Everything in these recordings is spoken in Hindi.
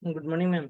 Good morning ma'am.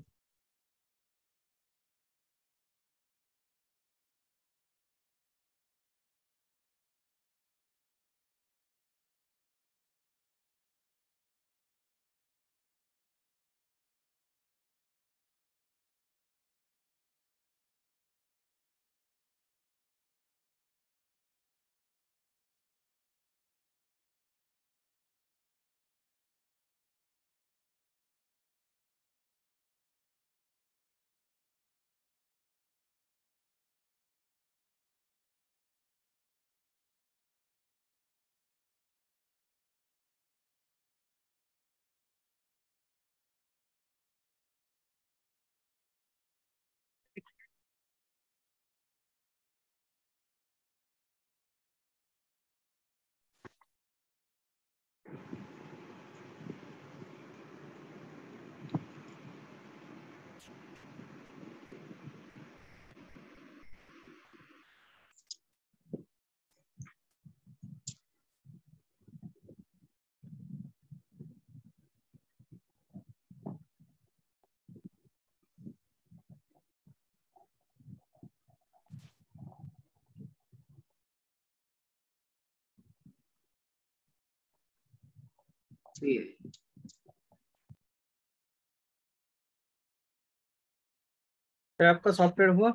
तो आपका सॉफ्टवेयर हुआ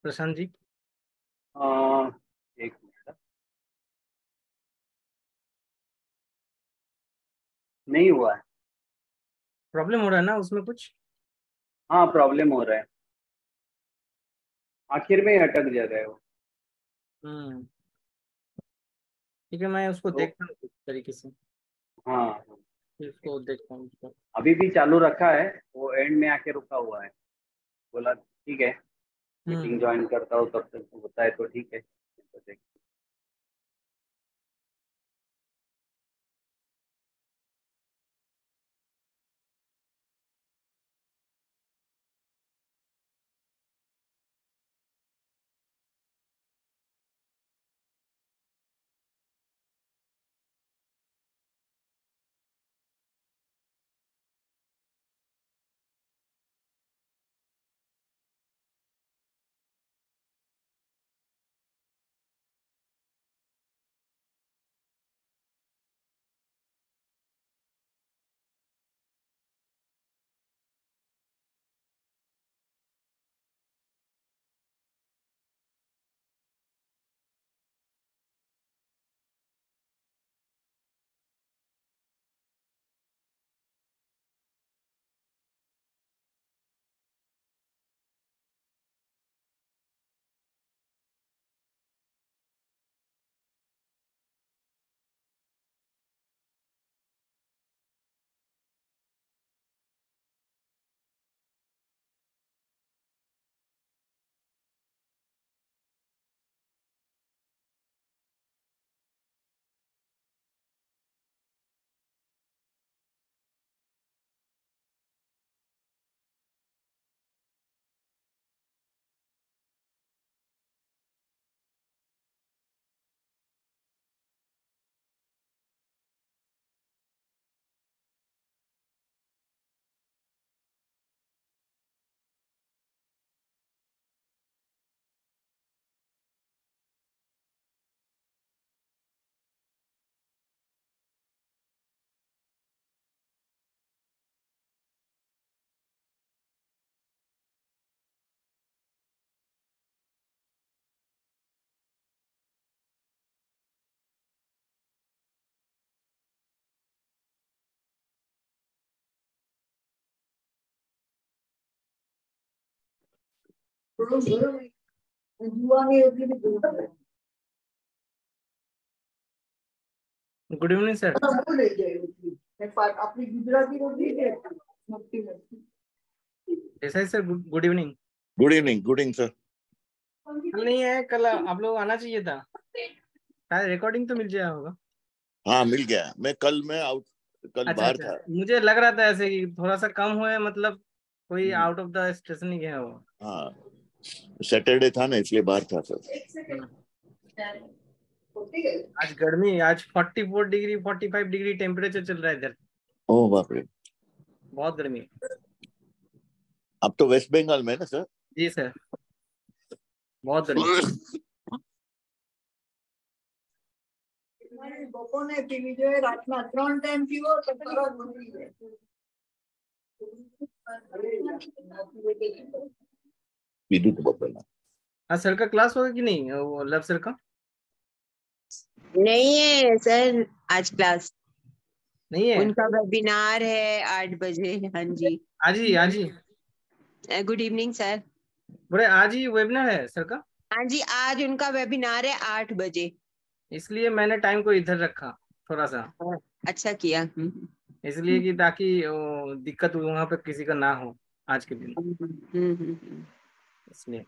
प्रशांत जी? एक मिनट, नहीं हुआ है। प्रॉब्लम हो रहा है ना उसमें कुछ? हाँ, प्रॉब्लम हो रहा है, आखिर में अटक जा रहा है वो। ठीक है, मैं उसको तो देखता हूँ किस तरीके से, हाँ, फिर उसको देखता हूँ उसको। अभी भी चालू रखा है, वो एंड में आके रुका हुआ है। बोला ठीक है, मीटिंग ज्वाइन करता हूँ, तब तक होता है तो ठीक है। तो देख, good evening sir. Desai sir, good evening. Good evening, good evening sir. कल नहीं है, कल आप लोग आना चाहिए था, शायद रिकॉर्डिंग तो मिल गया होगा। हाँ, मिल गया। मैं कल अच्छा बाहर अच्छा, था। मुझे लग रहा था ऐसे कि थोड़ा सा कम हुआ है, मतलब कोई हम्म, आउट ऑफ द स्टेशन ही गया हो। हाँ, सैटरडे था ना, इसलिए बाहर था सर। आज गर्मी, आज 44 डिग्री 45 डिग्री टेम्परेचर चल रहा है इधर। ओह बाप रे। बहुत गर्मी है। आप तो वेस्ट बंगाल में है ना सर? जी सर, बहुत गर्मी। બપોરને પીવી જોઈએ, રાતના 3 ટાઈમ પીવો તો તરત ઉતરી જાય. पीधु तो बपला। हाँ सर का क्लास होगा कि नहीं, वो लव सर का? नहीं है सर, आज क्लास नहीं है, उनका वेबिनार है 8 बजे। हाँ जी, आज ही, आज ही? Good evening sir. बोले आज ही वेबिनार है सर का? हाँ जी, आज उनका वेबिनार है 8 बजे। इसलिए मैंने टाइम को इधर रखा थोड़ा सा, अच्छा किया। इसलिए कि ताकि दिक्कत वहां पे किसी का ना हो आज के दिन, इसलिए।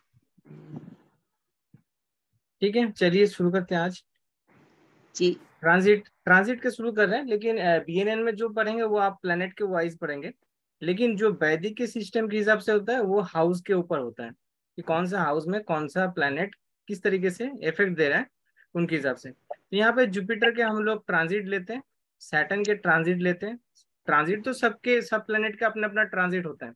ठीक है, चलिए शुरू करते हैं आज। जी ट्रांजिट के शुरू कर रहे हैं, लेकिन बीएनएन में जो पढ़ेंगे वो आप प्लेनेट के वाइज पढ़ेंगे, लेकिन जो वैदिक के सिस्टम के हिसाब से होता है वो हाउस के ऊपर होता है कि कौन सा हाउस में कौन सा प्लेनेट किस तरीके से इफेक्ट दे रहा है उनके हिसाब से। तो यहाँ पे जुपिटर के हम लोग ट्रांजिट लेते हैं, सैटर्न के ट्रांजिट लेते हैं। ट्रांजिट तो सबके सब प्लेनेट का अपना अपना ट्रांजिट होता है,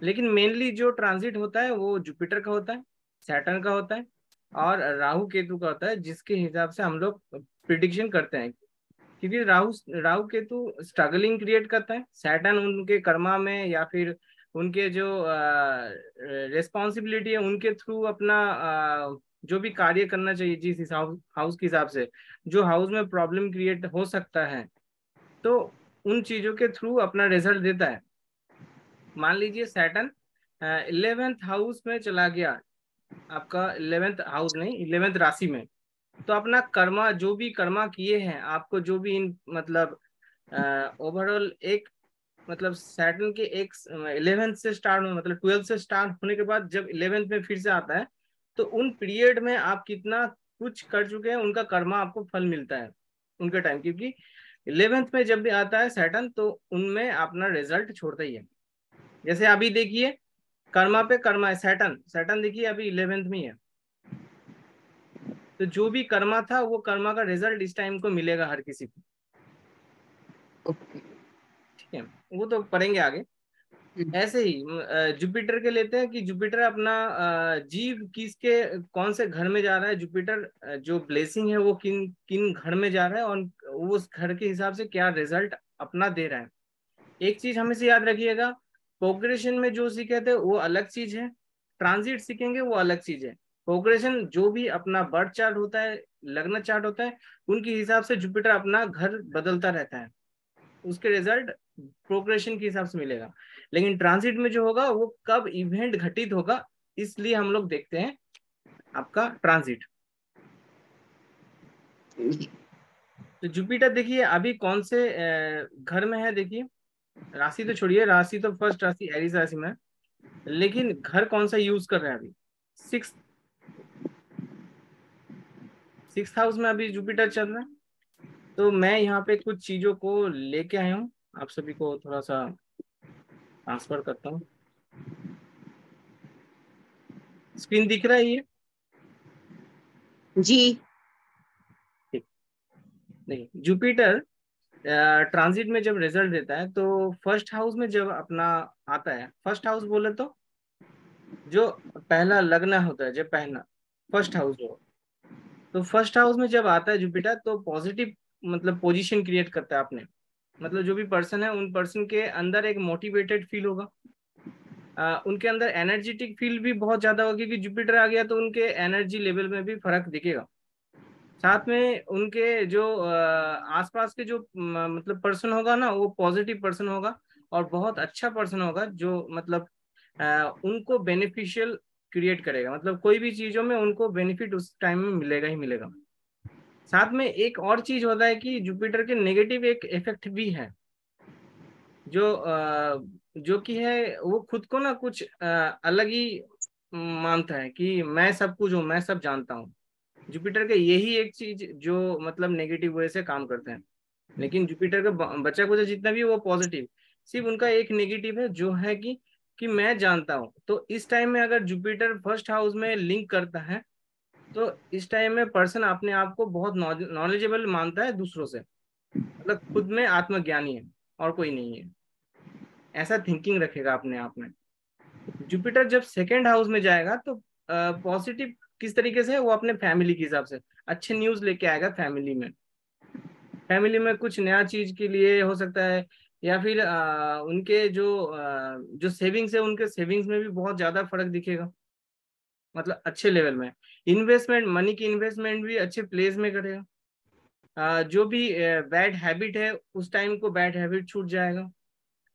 लेकिन मेनली जो ट्रांजिट होता है वो जुपिटर का होता है, सैटर्न का होता है और राहु केतु का होता है, जिसके हिसाब से हम लोग प्रिडिक्शन करते हैं। क्योंकि राहु राहु केतु स्ट्रगलिंग क्रिएट करता है, सैटर्न उनके कर्मा में या फिर उनके जो रिस्पॉन्सिबिलिटी है उनके थ्रू अपना जो भी कार्य करना चाहिए जिस हिसाब हाउस के हिसाब से, जो हाउस में प्रॉब्लम क्रिएट हो सकता है तो उन चीजों के थ्रू अपना रिजल्ट देता है। मान लीजिए सैटर्न 11th हाउस में चला गया, आपका 11th हाउस नहीं 11th राशि में, तो अपना कर्मा जो भी कर्मा किए हैं आपको, जो भी इन मतलब ओवरऑल एक मतलब सैटर्न के एक 11th से स्टार्ट हो मतलब 12th से स्टार्ट होने के बाद जब 11th में फिर से आता है तो उन पीरियड में आप कितना कुछ कर चुके हैं उनका कर्मा आपको फल मिलता है उनके टाइम। क्योंकि 11th में जब भी आता है सैटर्न तो उनमें अपना रिजल्ट छोड़ता ही है। जैसे अभी देखिए कर्मा पे कर्मा है, सैटर्न सैटर्न देखिए अभी 11th में ही है, तो जो भी कर्मा था वो कर्मा का रिजल्ट इस टाइम को मिलेगा हर किसी को। ठीक है, वो तो पढ़ेंगे आगे। ऐसे ही जुपिटर के लेते हैं कि जुपिटर अपना जीव किसके कौन से घर में जा रहा है, जुपिटर जो ब्लेसिंग है वो किन किन घर में जा रहा है और वो उस घर के हिसाब से क्या रिजल्ट अपना दे रहा है। एक चीज हमेशा याद रखिएगा, प्रोग्रेशन में जो सीखे थे वो अलग चीज है, ट्रांजिट सीखेंगे वो अलग चीज है। प्रोग्रेशन जो भी अपना बर्थ चार्ट होता है, लग्न चार्ट होता है, उनके हिसाब से जुपिटर अपना घर बदलता रहता है, उसके रिजल्ट प्रोग्रेशन के हिसाब से मिलेगा। लेकिन ट्रांजिट में जो होगा वो कब इवेंट घटित होगा, इसलिए हम लोग देखते हैं आपका ट्रांजिट। तो जुपिटर देखिए अभी कौन से घर में है, देखिए राशि तो छोड़िए, राशि तो फर्स्ट राशि एरीज राशि में है, लेकिन घर कौन सा यूज कर रहा है अभी, सिक्स हाउस में अभी जुपिटर चल रहा है। तो मैं यहाँ पे कुछ चीजों को लेके आया हूँ, आप सभी को थोड़ा सा ट्रांसफर करता हूँ। स्क्रीन दिख रहा है ये? जी ठीक, नहीं जुपिटर ट्रांजिट में जब रिजल्ट देता है तो फर्स्ट हाउस में जब अपना आता है, फर्स्ट हाउस बोले तो जो पहला लग्न होता है, जब पहला फर्स्ट हाउस हो, तो फर्स्ट हाउस में जब आता है जुपिटर तो पॉजिटिव मतलब पोजीशन क्रिएट करता है अपने, मतलब जो भी पर्सन है उन पर्सन के अंदर एक मोटिवेटेड फील होगा, उनके अंदर एनर्जेटिक फील भी बहुत ज्यादा होगा क्योंकि जुपिटर आ गया तो उनके एनर्जी लेवल में भी फर्क दिखेगा। साथ में उनके जो आसपास के जो मतलब पर्सन होगा ना वो पॉजिटिव पर्सन होगा और बहुत अच्छा पर्सन होगा, जो मतलब उनको बेनिफिशियल क्रिएट करेगा, मतलब कोई भी चीजों में उनको बेनिफिट उस टाइम में मिलेगा ही मिलेगा। साथ में एक और चीज होता है कि जुपिटर के नेगेटिव एक इफेक्ट भी है, जो कि है वो खुद को ना कुछ अलग ही मानता है कि मैं सब कुछ हूँ, मैं सब जानता हूँ। जुपिटर के यही एक चीज जो मतलब नेगेटिव वे से काम करते हैं, लेकिन जुपिटर का बच्चा कुछ जितना भी वो पॉजिटिव, सिर्फ उनका एक नेगेटिव है जो है कि मैं जानता हूँ। तो इस टाइम में अगर जुपिटर फर्स्ट हाउस में लिंक करता है तो इस टाइम में पर्सन अपने आप को बहुत नॉलेजेबल मानता है दूसरों से, मतलब खुद में आत्मज्ञानी है और कोई नहीं है, ऐसा थिंकिंग रखेगा अपने आप में। जुपिटर जब सेकेंड हाउस में जाएगा तो पॉजिटिव किस तरीके से, वो अपने फैमिली के हिसाब से अच्छे न्यूज लेके आएगा फैमिली में। फैमिली में कुछ नया चीज के लिए हो सकता है, या फिर उनके जो सेविंग्स है, उनके सेविंग्स में भी बहुत ज्यादा फर्क दिखेगा, मतलब अच्छे लेवल में। इन्वेस्टमेंट, मनी की इन्वेस्टमेंट भी अच्छे प्लेस में करेगा। जो भी बैड हैबिट है उस टाइम को बैड हैबिट छूट जाएगा।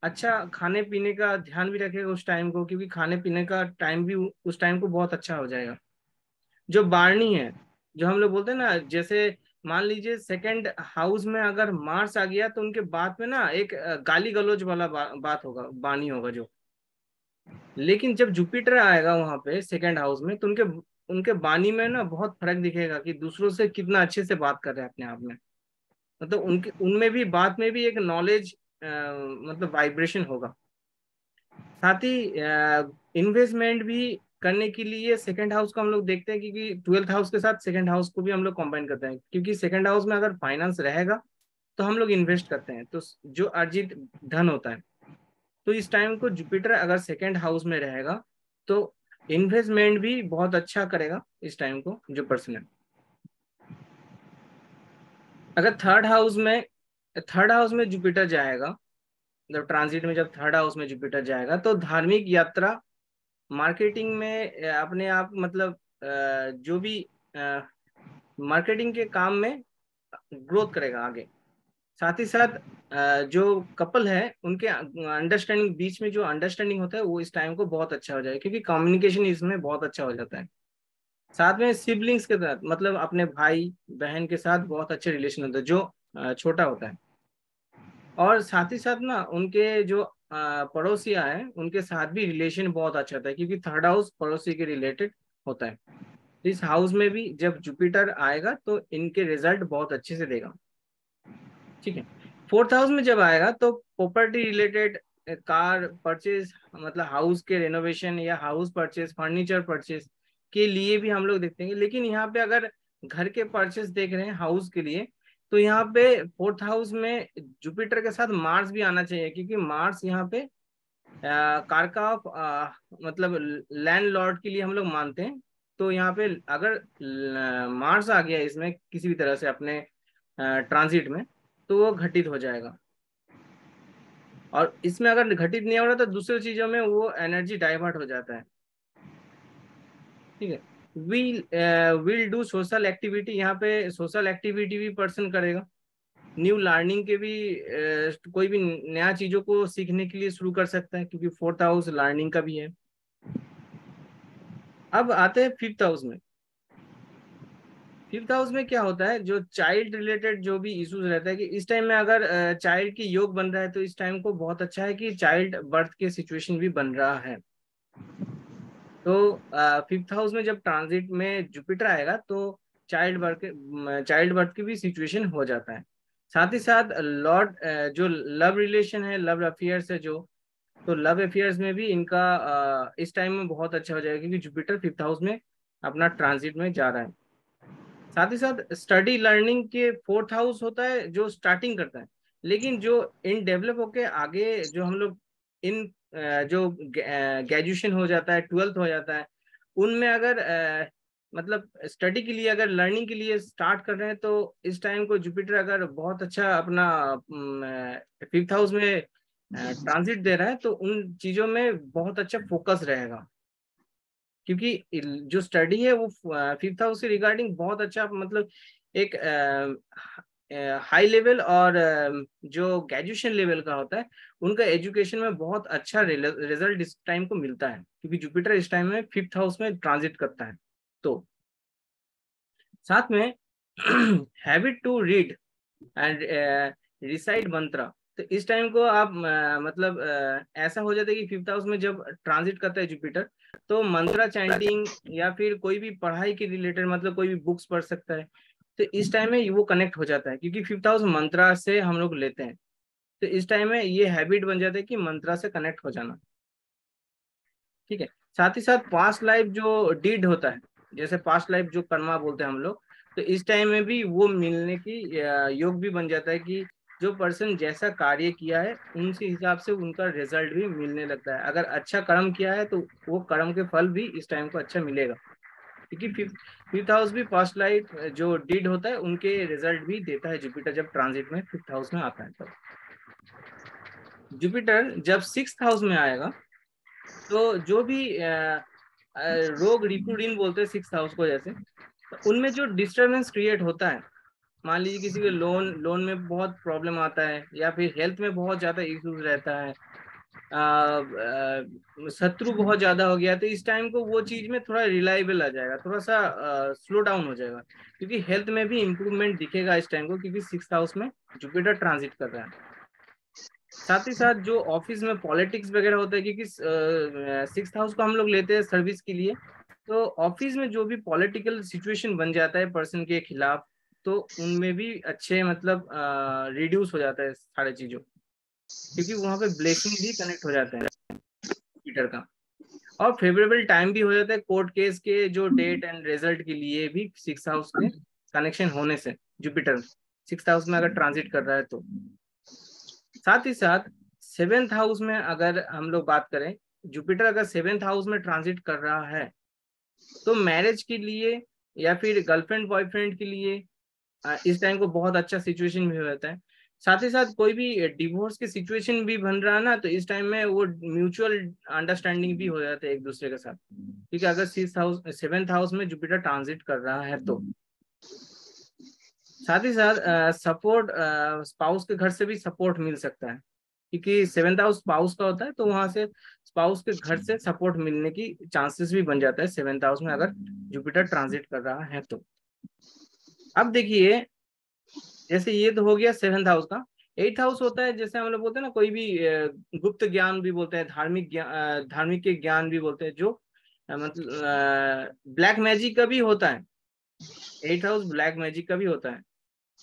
अच्छा खाने पीने का ध्यान भी रखेगा उस टाइम को, क्योंकि खाने पीने का टाइम भी उस टाइम को बहुत अच्छा हो जाएगा। जो बारनी है, जो हम लोग बोलते हैं ना, जैसे मान लीजिए सेकंड हाउस में अगर मार्स आ गया तो उनके बाद में ना एक गाली गलौज वाला बात होगा, बानी होगा जो। लेकिन जब जुपिटर आएगा वहां पे सेकंड हाउस में, तो उनके उनके बानी में ना बहुत फर्क दिखेगा कि दूसरों से कितना अच्छे से बात कर रहे हैं अपने आप में। मतलब उनके उनमें भी बात में भी एक नॉलेज मतलब वाइब्रेशन होगा। साथ ही इन्वेस्टमेंट भी करने के लिए सेकंड हाउस को हम लोग देखते हैं, क्योंकि ट्वेल्थ हाउस के साथ सेकंड हाउस को भी हम लोग कंबाइन करते हैं, क्योंकि सेकंड हाउस में अगर फाइनेंस रहेगा तो हम लोग इन्वेस्ट करते हैं, तो जो अर्जित धन होता है। तो इस टाइम को जुपिटर अगर सेकंड हाउस में रहेगा तो इन्वेस्टमेंट भी बहुत अच्छा करेगा इस टाइम को जो पर्सन है। अगर थर्ड हाउस में जुपिटर जाएगा, जब ट्रांजिट में जब थर्ड हाउस में जुपिटर जाएगा, तो धार्मिक यात्रा, मार्केटिंग में अपने आप मतलब जो भी मार्केटिंग के काम में ग्रोथ करेगा आगे। साथ ही साथ जो कपल है उनके अंडरस्टैंडिंग, बीच में जो अंडरस्टैंडिंग होता है वो इस टाइम को बहुत अच्छा हो जाएगा, क्योंकि कम्युनिकेशन इसमें बहुत अच्छा हो जाता है। साथ में सिबलिंग्स के साथ, मतलब अपने भाई बहन के साथ बहुत अच्छे रिलेशन होते हैं जो छोटा होता है। और साथ ही साथ ना उनके जो पड़ोसियां हैं उनके साथ भी रिलेशन बहुत अच्छा होता है, क्योंकि थर्ड हाउस पड़ोसी के रिलेटेड होता है। इस हाउस में भी जब जुपिटर आएगा तो इनके रिजल्ट बहुत अच्छे से देगा। ठीक है। फोर्थ हाउस में जब आएगा तो प्रॉपर्टी रिलेटेड, कार परचेज, मतलब हाउस के रेनोवेशन या हाउस परचेज, फर्नीचर परचेज के लिए भी हम लोग देखते हैं। लेकिन यहाँ पे अगर घर के परचेज देख रहे हैं हाउस के लिए, तो यहाँ पे फोर्थ हाउस में जुपिटर के साथ मार्स भी आना चाहिए, क्योंकि मार्स यहाँ पे कार का मतलब लैंड लॉर्ड के लिए हम लोग मानते हैं। तो यहाँ पे अगर मार्स आ गया इसमें किसी भी तरह से अपने ट्रांजिट में, तो वो घटित हो जाएगा। और इसमें अगर घटित नहीं हो रहा तो दूसरी चीजों में वो एनर्जी डाइवर्ट हो जाता है। ठीक है। विल डू सोशल एक्टिविटी, यहाँ पे सोशल एक्टिविटी भी पर्सन करेगा। न्यू लर्निंग के भी कोई भी नया चीजों को सीखने के लिए शुरू कर सकता है, क्योंकि फोर्थ हाउस लर्निंग का भी है। अब आते हैं फिफ्थ हाउस में। फिफ्थ हाउस में क्या होता है, जो चाइल्ड रिलेटेड जो भी इश्यूज रहता है, कि इस टाइम में अगर चाइल्ड की योग बन रहा है तो इस टाइम को बहुत अच्छा है कि चाइल्ड बर्थ के सिचुएशन भी बन रहा है। तो फिफ्थ हाउस में जब ट्रांजिट में जुपिटर आएगा तो चाइल्ड बर्थ की भी सिचुएशन हो जाता है। साथ ही साथ लॉर्ड जो लव रिलेशन है, लव अफेयर्स है जो, तो लव अफेयर्स में भी इनका इस टाइम में बहुत अच्छा हो जाएगा, क्योंकि जुपिटर फिफ्थ हाउस में अपना ट्रांजिट में जा रहा है। साथ ही साथ स्टडी लर्निंग के फोर्थ हाउस होता है जो स्टार्टिंग करता है, लेकिन जो इन डेवलप होके आगे जो हम लोग इन जो ग्रेजुएशन हो जाता है, ट्वेल्थ हो जाता है, उनमें अगर मतलब स्टडी के लिए, अगर लर्निंग के लिए स्टार्ट कर रहे हैं, तो इस टाइम को जुपिटर अगर बहुत अच्छा अपना फिफ्थ हाउस में ट्रांजिट दे रहा है, तो उन चीजों में बहुत अच्छा फोकस रहेगा, क्योंकि जो स्टडी है वो फिफ्थ हाउस से रिगार्डिंग बहुत अच्छा, मतलब एक हाई लेवल और जो ग्रेजुएशन लेवल का होता है उनका एजुकेशन में बहुत अच्छा रिजल्ट इस टाइम को मिलता है, क्योंकि जुपिटर इस टाइम में फिफ्थ हाउस में ट्रांजिट करता है। तो साथ में habit to read and recite mantra, तो इस टाइम को आप मतलब ऐसा हो जाता है कि फिफ्थ हाउस में जब ट्रांजिट करता है जुपिटर, तो मंत्रा चैंटिंग या फिर कोई भी पढ़ाई के रिलेटेड, मतलब कोई भी बुक्स पढ़ सकता है। तो इस टाइम में वो कनेक्ट हो जाता है, क्योंकि फिफ्थ हाउस मंत्रा से हम लोग लेते हैं। तो इस टाइम में ये हैबिट बन जाता है कि मंत्रा से कनेक्ट हो जाना। ठीक है। साथ ही साथ पास्ट लाइफ जो डीड होता है, जैसे पास्ट लाइफ जो कर्मा बोलते हैं हम लोग, तो इस टाइम में भी वो मिलने की योग भी बन जाता है कि जो पर्सन जैसा कार्य किया है उनसे हिसाब से उनका रिजल्ट भी मिलने लगता है। अगर अच्छा कर्म किया है तो वो कर्म के फल भी इस टाइम को अच्छा मिलेगा, क्योंकि फिफ्थ हाउस भी पास्ट लाइफ जो डिड होता है उनके रिजल्ट भी देता है जुपिटर जब ट्रांजिट में फिफ्थ हाउस में आता है। तब जुपिटर जब सिक्स्थ हाउस में आएगा तो जो भी रोग रिपुडिन बोलते हैं सिक्स्थ हाउस को, जैसे तो उनमें जो डिस्टर्बेंस क्रिएट होता है, मान लीजिए किसी को लोन में बहुत प्रॉब्लम आता है, या फिर हेल्थ में बहुत ज्यादा इश्यूज रहता है, शत्रु बहुत ज्यादा हो गया, तो इस टाइम को वो चीज में थोड़ा रिलायबल आ जाएगा, थोड़ा सा स्लो डाउन हो जाएगा, क्योंकि हेल्थ में भी इम्प्रूवमेंट दिखेगा इस टाइम को, क्योंकि सिक्स्थ हाउस में जुपिटर ट्रांजिट कर रहा है। साथ ही साथ जो ऑफिस में पॉलिटिक्स वगैरह होता है, क्योंकि सिक्स्थ हाउस को हम लोग लेते हैं सर्विस के लिए, तो ऑफिस में जो भी पॉलिटिकल सिचुएशन बन जाता है पर्सन के खिलाफ, तो उनमें भी अच्छे मतलब रिड्यूस हो जाता है सारे चीजों, क्योंकि वहां पे ब्लेसिंग भी कनेक्ट हो जाता है जुपिटर का। और फेवरेबल टाइम भी हो जाता है कोर्ट केस के जो डेट एंड रिजल्ट के लिए भी, सिक्स हाउस के कनेक्शन होने से जुपिटर सिक्स हाउस में अगर ट्रांजिट कर रहा है तो। साथ ही साथ सेवेंथ हाउस में अगर हम लोग बात करें, जुपिटर अगर सेवेंथ हाउस में ट्रांजिट कर रहा है तो मैरिज के लिए या फिर गर्लफ्रेंड बॉयफ्रेंड के लिए इस टाइम को बहुत अच्छा सिचुएशन भी हो जाता है। साथ ही साथ कोई भी डिवोर्स की सिचुएशन भी बन रहा है ना, तो इस टाइम में वो म्यूचुअल अंडरस्टैंडिंग भी हो जाता है एक दूसरे के साथ, क्योंकि अगर सिक्स्थ हाउस सेवेंथ हाउस में जुपिटर ट्रांजिट कर रहा है तो। साथ ही साथ सपोर्ट स्पाउस के घर से भी सपोर्ट मिल सकता है, क्योंकि सेवेंथ हाउस स्पाउस का होता है, तो वहां से स्पाउस के घर से सपोर्ट मिलने की चांसेस भी बन जाता है सेवेंथ हाउस में अगर जुपिटर ट्रांजिट कर रहा है तो। अब देखिए, जैसे ये तो हो गया सेवेंथ हाउस का। एट्थ हाउस होता है, जैसे हम लोग बोलते हैं ना, कोई भी गुप्त ज्ञान भी बोलते हैं, धार्मिक के ज्ञान भी बोलते हैं, जो मतलब ब्लैक मैजिक का भी होता है। एट्थ हाउस ब्लैक मैजिक का भी होता है,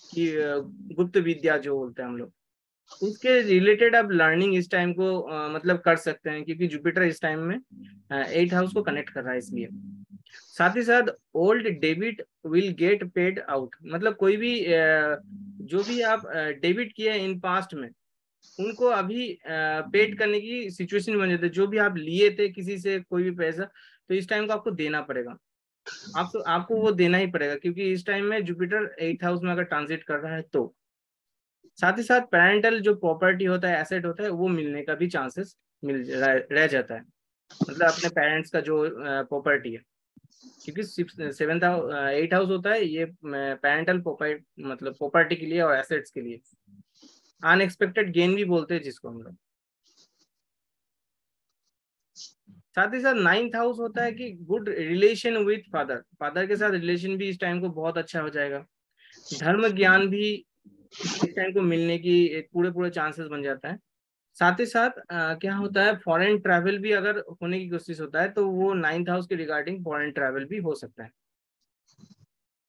कि गुप्त विद्या जो बोलते हैं हम लोग, उसके रिलेटेड आप लर्निंग इस टाइम को मतलब कर सकते हैं, क्योंकि जुपिटर इस टाइम में एट्थ हाउस को कनेक्ट कर रहा है इसलिए। साथ ही साथ old debit will get paid out, मतलब कोई भी जो भी आप डेबिट किए इन पास्ट में, उनको अभी पेड करने की सिचुएशन बन जाती है। जो भी आप लिए थे किसी से कोई भी पैसा, तो इस टाइम को आपको देना पड़ेगा, आपको वो देना ही पड़ेगा, क्योंकि इस टाइम में जुपिटर एट्थ हाउस में अगर ट्रांजिट कर रहा है तो। साथ ही साथ पेरेंटल जो प्रॉपर्टी होता है, एसेट होता है, वो मिलने का भी चांसेस रह जाता है, मतलब अपने पेरेंट्स का जो प्रॉपर्टी है, क्योंकि सेवेंथ एट हाउस होता है ये पेरेंटल प्रॉपर्टी, मतलब प्रॉपर्टी के लिए और एसेट्स के लिए। अनएक्सपेक्टेड गेन भी बोलते हैं जिसको हम लोग। साथ ही साथ नाइन्थ हाउस होता है कि good relation with father, father के साथ रिलेशन भी इस टाइम को बहुत अच्छा हो जाएगा। धर्म ज्ञान भी इस टाइम को मिलने की एक पूरे चांसेस बन जाता है। साथ ही साथ क्या होता है, फॉरेन ट्रैवल भी अगर होने की कोशिश होता है, तो वो नाइन्थ हाउस के रिगार्डिंग फॉरेन ट्रैवल भी हो सकता है।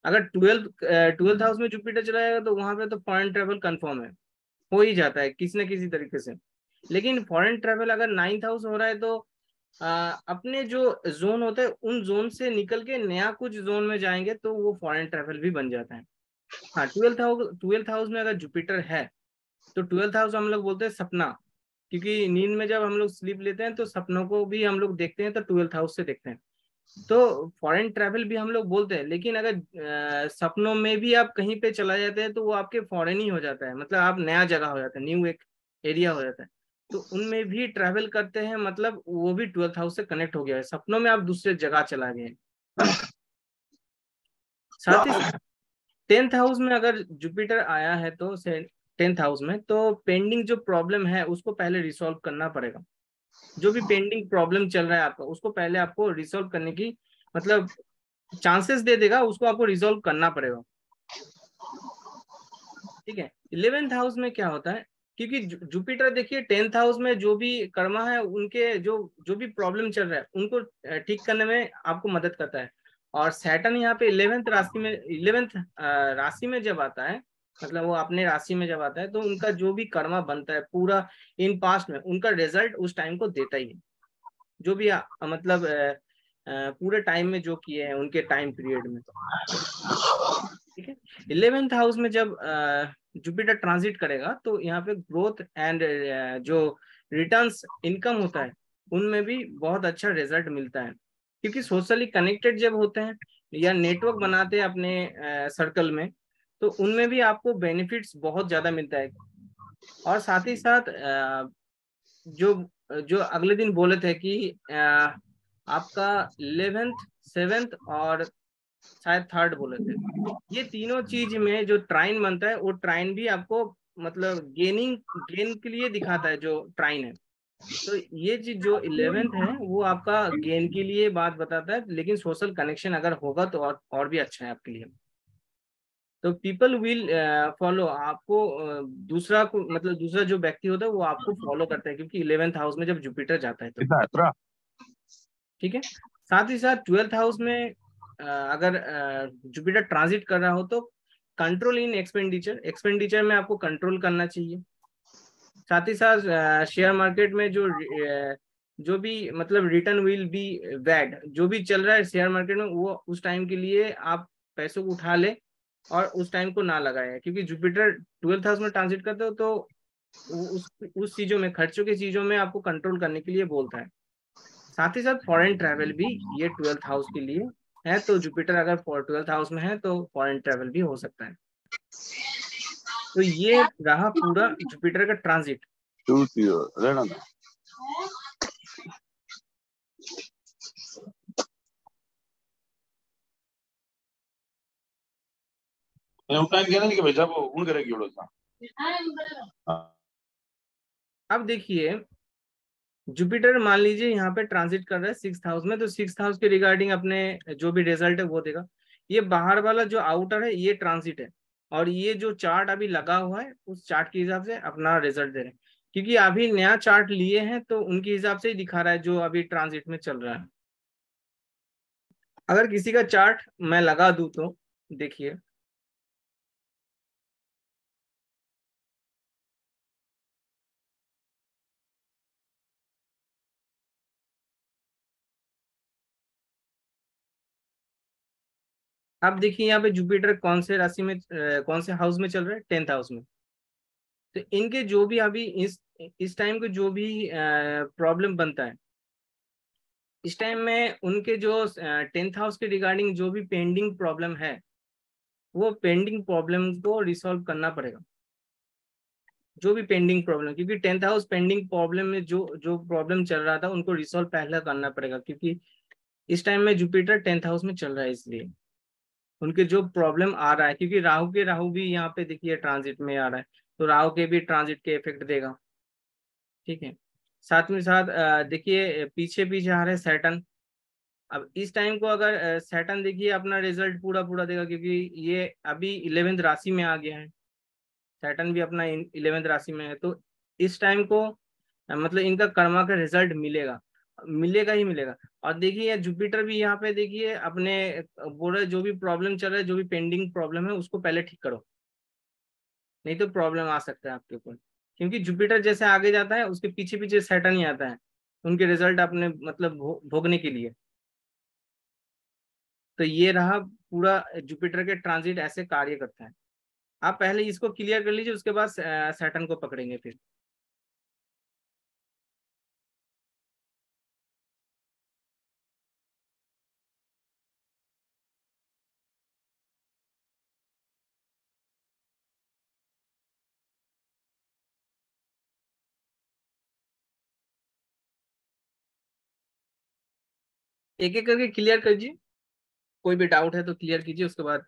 अगर ट्वेल्थ हाउस में जुपिटर चला जाएगा तो वहां पे तो फॉरेन ट्रैवल कंफर्म है, हो ही जाता है किसी न किसी तरीके से। लेकिन फॉरेन ट्रैवल अगर नाइन्थ हाउस हो रहा है तो अपने जो जोन होते हैं उन जोन से निकल के नया कुछ जोन में जाएंगे, तो वो फॉरेन ट्रैवल भी बन जाता है। हाँ, ट्वेल्थ हाउस में अगर जुपिटर है तो ट्वेल्थ हाउस हम लोग बोलते हैं सपना, क्योंकि नींद में जब हम लोग स्लीप लेते हैं तो सपनों को भी हम लोग देखते हैं तो ट्वेल्थ हाउस से देखते हैं, तो फॉरेन ट्रैवल भी हम लोग बोलते हैं। लेकिन अगर सपनों में भी आप कहीं पे चला जाते हैं तो वो आपके फॉरेन ही हो जाता है, मतलब आप नया जगह हो जाता है, न्यू एक एरिया हो जाता है, तो उनमें भी ट्रैवल करते हैं, मतलब वो भी ट्वेल्थ हाउस से कनेक्ट हो गया है, सपनों में आप दूसरे जगह चला गए। साथ ही टेंथ हाउस में अगर जुपिटर आया है तो टेंथ हाउस में, तो पेंडिंग जो प्रॉब्लम है उसको पहले रिसॉल्व करना पड़ेगा। जो भी पेंडिंग प्रॉब्लम चल रहा है आपका, उसको पहले आपको रिसॉल्व करने की मतलब चांसेस दे देगा, उसको आपको रिसॉल्व करना पड़ेगा। ठीक है। 11th हाउस में क्या होता है, क्योंकि जुपिटर देखिए 10th हाउस में जो भी कर्मा है उनके जो भी प्रॉब्लम चल रहा है उनको ठीक करने में आपको मदद करता है। और सैटर्न यहाँ पे 11th राशि में जब आता है, मतलब वो अपने राशि में जब आता है, तो उनका जो भी कर्मा बनता है पूरा इन पास्ट में, उनका रिजल्ट उस टाइम को देता ही है, जो भी मतलब पूरे टाइम में जो किए हैं उनके टाइम पीरियड में। ठीक है। 11th हाउस में जब जुपिटर ट्रांजिट करेगा तो यहाँ पे ग्रोथ एंड जो रिटर्न्स इनकम होता है उनमें भी बहुत अच्छा रिजल्ट मिलता है, क्योंकि सोशली कनेक्टेड जब होते हैं या नेटवर्क बनाते हैं अपने सर्कल में, तो उनमें भी आपको बेनिफिट्स बहुत ज्यादा मिलता है। और साथ ही साथ जो जो अगले दिन बोले थे कि आपका 11th 7th और शायद 3rd बोले थे, ये तीनों चीज में जो ट्राइन बनता है वो ट्राइन भी आपको मतलब गेन के लिए दिखाता है जो ट्राइन है। तो ये चीज जो 11th है वो आपका गेन के लिए बात बताता है, लेकिन सोशल कनेक्शन अगर होगा तो और भी अच्छा है आपके लिए। तो पीपल विल फॉलो आपको, दूसरा को मतलब दूसरा जो व्यक्ति होता है वो आपको फॉलो करता है, क्योंकि 11th हाउस में जब जुपिटर जाता है तो ठीक है। साथ ही साथ 12th हाउस में अगर जुपिटर ट्रांजिट कर रहा हो तो कंट्रोल इन एक्सपेंडिचर में आपको कंट्रोल करना चाहिए। साथ ही साथ शेयर मार्केट में जो भी मतलब रिटर्न विल बी बैड, जो भी चल रहा है शेयर मार्केट में वो उस टाइम के लिए आप पैसों को उठा ले और उस टाइम को ना लगाए, क्योंकि जुपिटर 12th हाउस में ट्रांजिट करते हो तो उस चीजों में, खर्चों की चीजों में आपको कंट्रोल करने के लिए बोलता है। साथ ही साथ फॉरेन ट्रैवल भी ये 12th हाउस के लिए है, तो जुपिटर अगर 12th हाउस में है तो फॉरेन ट्रैवल भी हो सकता है। तो ये रहा पूरा जुपिटर का ट्रांजिट। अब देखिए जुपिटर मान लीजिए यहाँ पे ट्रांजिट कर रहा है 6th हाउस में, तो 6th हाउस के रिगार्डिंग अपने जो भी रिजल्ट है वो देगा। ये बाहर वाला जो आउटर है ये ट्रांजिट है, और ये जो चार्ट अभी लगा हुआ है उस चार्ट के हिसाब से अपना रिजल्ट दे रहे हैं, क्योंकि अभी नया चार्ट लिए हैं तो उनके हिसाब से ही दिखा रहा है जो अभी ट्रांजिट में चल रहा है। अगर किसी का चार्ट मैं लगा दूं तो देखिए, अब देखिए यहाँ पे जुपिटर कौन से राशि में कौन से हाउस में चल रहा है, 10th हाउस में। तो इनके जो भी अभी इस टाइम को जो भी प्रॉब्लम बनता है, इस टाइम में उनके जो 10th हाउस के रिगार्डिंग जो भी पेंडिंग प्रॉब्लम है वो पेंडिंग प्रॉब्लम को रिसॉल्व करना पड़ेगा। जो भी पेंडिंग प्रॉब्लम, क्योंकि 10th हाउस पेंडिंग प्रॉब्लम में जो जो प्रॉब्लम चल रहा था उनको रिसॉल्व पहले करना पड़ेगा, क्योंकि इस टाइम में जुपिटर 10th हाउस में चल रहा है, इसलिए उनके जो प्रॉब्लम आ रहा है, क्योंकि राहु भी यहाँ पे देखिए ट्रांजिट में आ रहा है, तो राहु के भी ट्रांजिट के इफेक्ट देगा। ठीक है। साथ में साथ देखिए पीछे पीछे आ रहा है सैटर्न। अब इस टाइम को अगर सैटर्न देखिए अपना रिजल्ट पूरा पूरा देगा, क्योंकि ये अभी 11th राशि में आ गया है, सैटर्न भी अपना 11th राशि में है, तो इस टाइम को मतलब इनका कर्मा का रिजल्ट मिलेगा, मिलेगा ही मिलेगा। और देखिए जुपिटर भी यहाँ पे देखिए अपने बोल रहे जो भी प्रॉब्लम चल रहा है, जो भी पेंडिंग प्रॉब्लम है उसको पहले ठीक करो, नहीं तो प्रॉब्लम आ सकता है आपके ऊपर, क्योंकि जुपिटर जैसे आगे जाता है उसके पीछे पीछे सैटर्न ही आता है उनके रिजल्ट अपने मतलब भोगने के लिए। तो ये रहा पूरा जुपिटर के ट्रांजिट ऐसे कार्य करता है। आप पहले इसको क्लियर कर लीजिए, उसके बाद सैटर्न को पकड़ेंगे फिर। एक एक करके क्लियर कीजिए, कोई भी डाउट है तो क्लियर कीजिए, उसके बाद।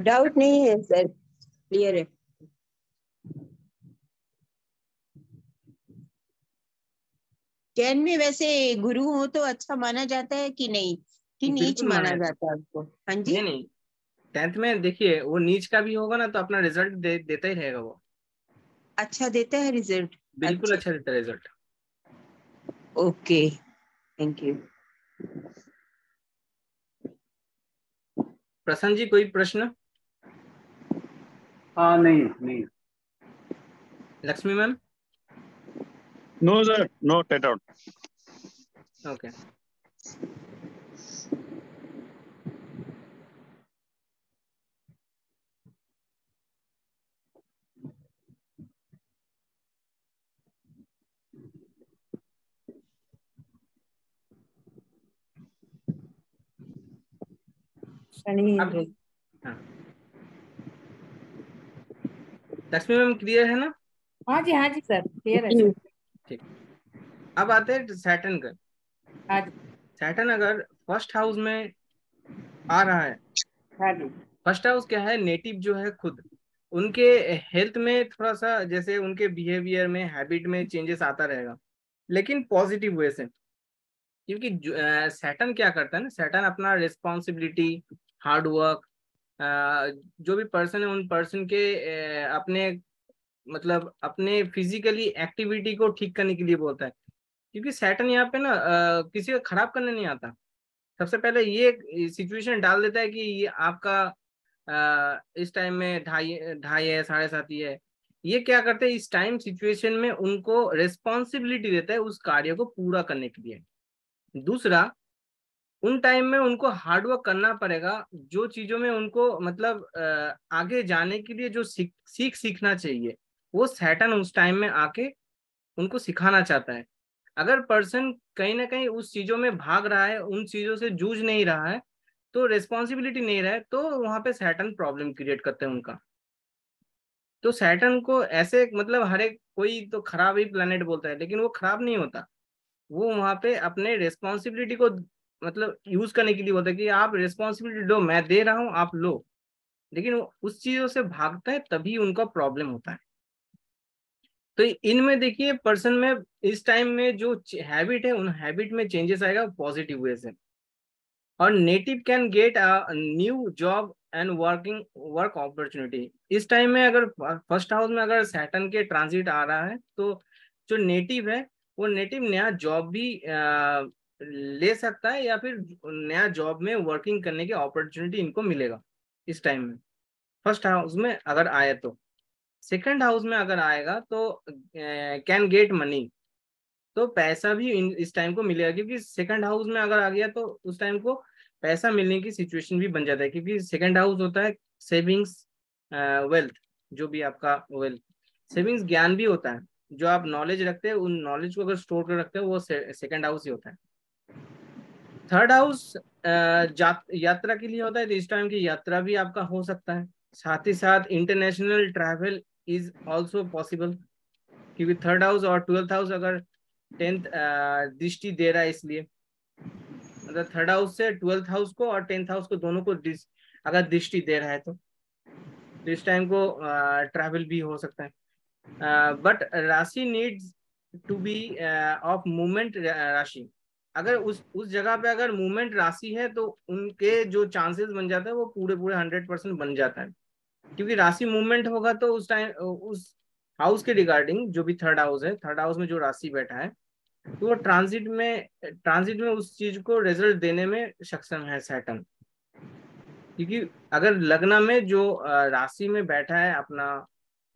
डाउट नहीं है सर, क्लियर है। 10 में वैसे गुरु हो तो अच्छा माना जाता है कि नहीं, कि नीच बिल्कुल माना माना जाता है उसको? हाँ जी। नहीं नहीं, 10th में देखिए वो नीच का भी होगा ना तो अपना रिजल्ट देता ही रहेगा वो, अच्छा देता है रिजल्ट? बिल्कुल अच्छा, अच्छा देता है रिजल्ट। Okay, thank you. प्रसन्न जी कोई प्रश्न? हाँ नहीं। Lakshmi ma'am? No, sir. No, tet out. Okay. अब हाँ, लक्ष्मी मैम क्लियर है ना? हाँ जी सर, क्लियर है जी। सर। ठीक, अब आते हैं सैटर्न का। हाँ जी। सैटर्न अगर फर्स्ट हाउस में आ रहा है, हाँ जी। फर्स्ट हाउस क्या है, नेटिव जो है खुद उनके हेल्थ में थोड़ा सा, जैसे उनके बिहेवियर में, हैबिट में चेंजेस आता रहेगा, लेकिन पॉजिटिव वे से। क्योंकि सैटर्न क्या करता है ना, सैटर्न अपना रिस्पॉन्सिबिलिटी, हार्ड वर्क, जो भी पर्सन है उन पर्सन के अपने मतलब अपने फिजिकली एक्टिविटी को ठीक करने के लिए बोलता है। क्योंकि सैटर्न यहाँ पे ना किसी को खराब करने नहीं आता। सबसे पहले ये सिचुएशन डाल देता है कि ये आपका इस टाइम में ढाई ढाई है, 7:30 है। ये क्या करते हैं, इस टाइम सिचुएशन में उनको रिस्पॉन्सिबिलिटी देता है उस कार्य को पूरा करने के लिए। दूसरा, उन टाइम में उनको हार्डवर्क करना पड़ेगा, जो चीजों में उनको मतलब आगे जाने के लिए जो सीखना चाहिए, वो सैटर्न उस टाइम में आके उनको सिखाना चाहता है। अगर पर्सन कहीं ना कहीं उस चीजों में भाग रहा है, उन चीजों से जूझ नहीं रहा है, तो रिस्पॉन्सिबिलिटी नहीं रहा है, तो वहां पे सैटर्न प्रॉब्लम क्रिएट करते हैं उनका। तो सैटर्न को ऐसे मतलब हर एक कोई तो खराब ही प्लेनेट बोलता है, लेकिन वो खराब नहीं होता। वो वहां पे अपने रिस्पॉन्सिबिलिटी को मतलब यूज करने के लिए होता है कि आप रिस्पॉन्सिबिलिटी दो, मैं दे रहा हूँ आप लो। लेकिन वो उस चीजों से भागता है, तभी उनका प्रॉब्लम होता है। तो इनमें देखिए पर्सन में इस टाइम में जो हैबिट है, उन हैबिट में चेंजेस आएगा पॉजिटिव वे से। और native can get a new job and work opportunity. इस टाइम में अगर फर्स्ट हाउस में अगर सैटर्न के ट्रांजिट आ रहा है, तो जो नेटिव है वो नेटिव नया जॉब भी ले सकता है, या फिर नया जॉब में वर्किंग करने की अपॉर्चुनिटी इनको मिलेगा इस टाइम में, फर्स्ट हाउस में अगर आए तो। सेकंड हाउस में अगर आएगा तो कैन गेट मनी, तो पैसा भी इस टाइम को मिलेगा। क्योंकि सेकंड हाउस में अगर आ गया तो उस टाइम को पैसा मिलने की सिचुएशन भी बन जाता है। क्योंकि सेकंड हाउस होता है सेविंग्स, वेल्थ, जो भी आपका वेल्थ, सेविंग्स ज्ञान भी होता है। जो आप नॉलेज रखते हैं, उन नॉलेज को अगर स्टोर कर रखते हैं, वो सेकंड हाउस ही होता है। थर्ड हाउस यात्रा के लिए होता है, तो इस टाइम की यात्रा भी आपका हो सकता है। साथ ही साथ international travel is also possible. क्योंकि थर्ड हाउस और 12th हाउस अगर 10th दृष्टि दे रहा है, इसलिए मतलब थर्ड हाउस से 12th हाउस को और 10th हाउस को दोनों को अगर दृष्टि दे रहा है, तो इस टाइम को ट्रैवल भी हो सकता है। बट राशि needs to be of movement राशि। अगर उस जगह पे अगर मूवमेंट राशि है, तो उनके जो चांसेस बन जाता है वो पूरे पूरे 100% बन जाता है। क्योंकि राशि मूवमेंट होगा तो उस टाइम उस हाउस के रिगार्डिंग, जो भी थर्ड हाउस है, थर्ड हाउस में जो राशि बैठा है, तो वो ट्रांजिट में उस चीज को रिजल्ट देने में सक्षम है सैटर्न। क्योंकि अगर लग्न में जो राशि में बैठा है अपना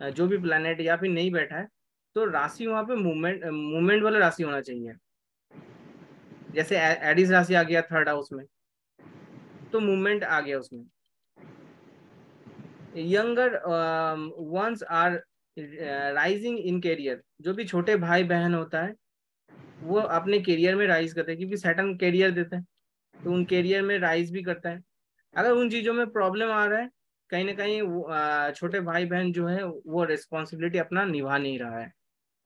जो भी प्लैनेट, या फिर नहीं बैठा है, तो राशि वहां पे मूवमेंट वाला राशि होना चाहिए। जैसे एडिस राशि आ गया थर्ड हाउस में, तो मूवमेंट आ गया उसमें। Younger ones are rising in career. जो भी छोटे भाई बहन होता है, वो अपने करियर में राइज करते हैं, क्योंकि सैटर्न करियर देता है, तो उन करियर में राइज भी करता है। अगर उन चीजों में प्रॉब्लम आ रहा है, कहीं ना कहीं छोटे भाई बहन जो है वो रिस्पॉन्सिबिलिटी अपना निभा नहीं रहा है,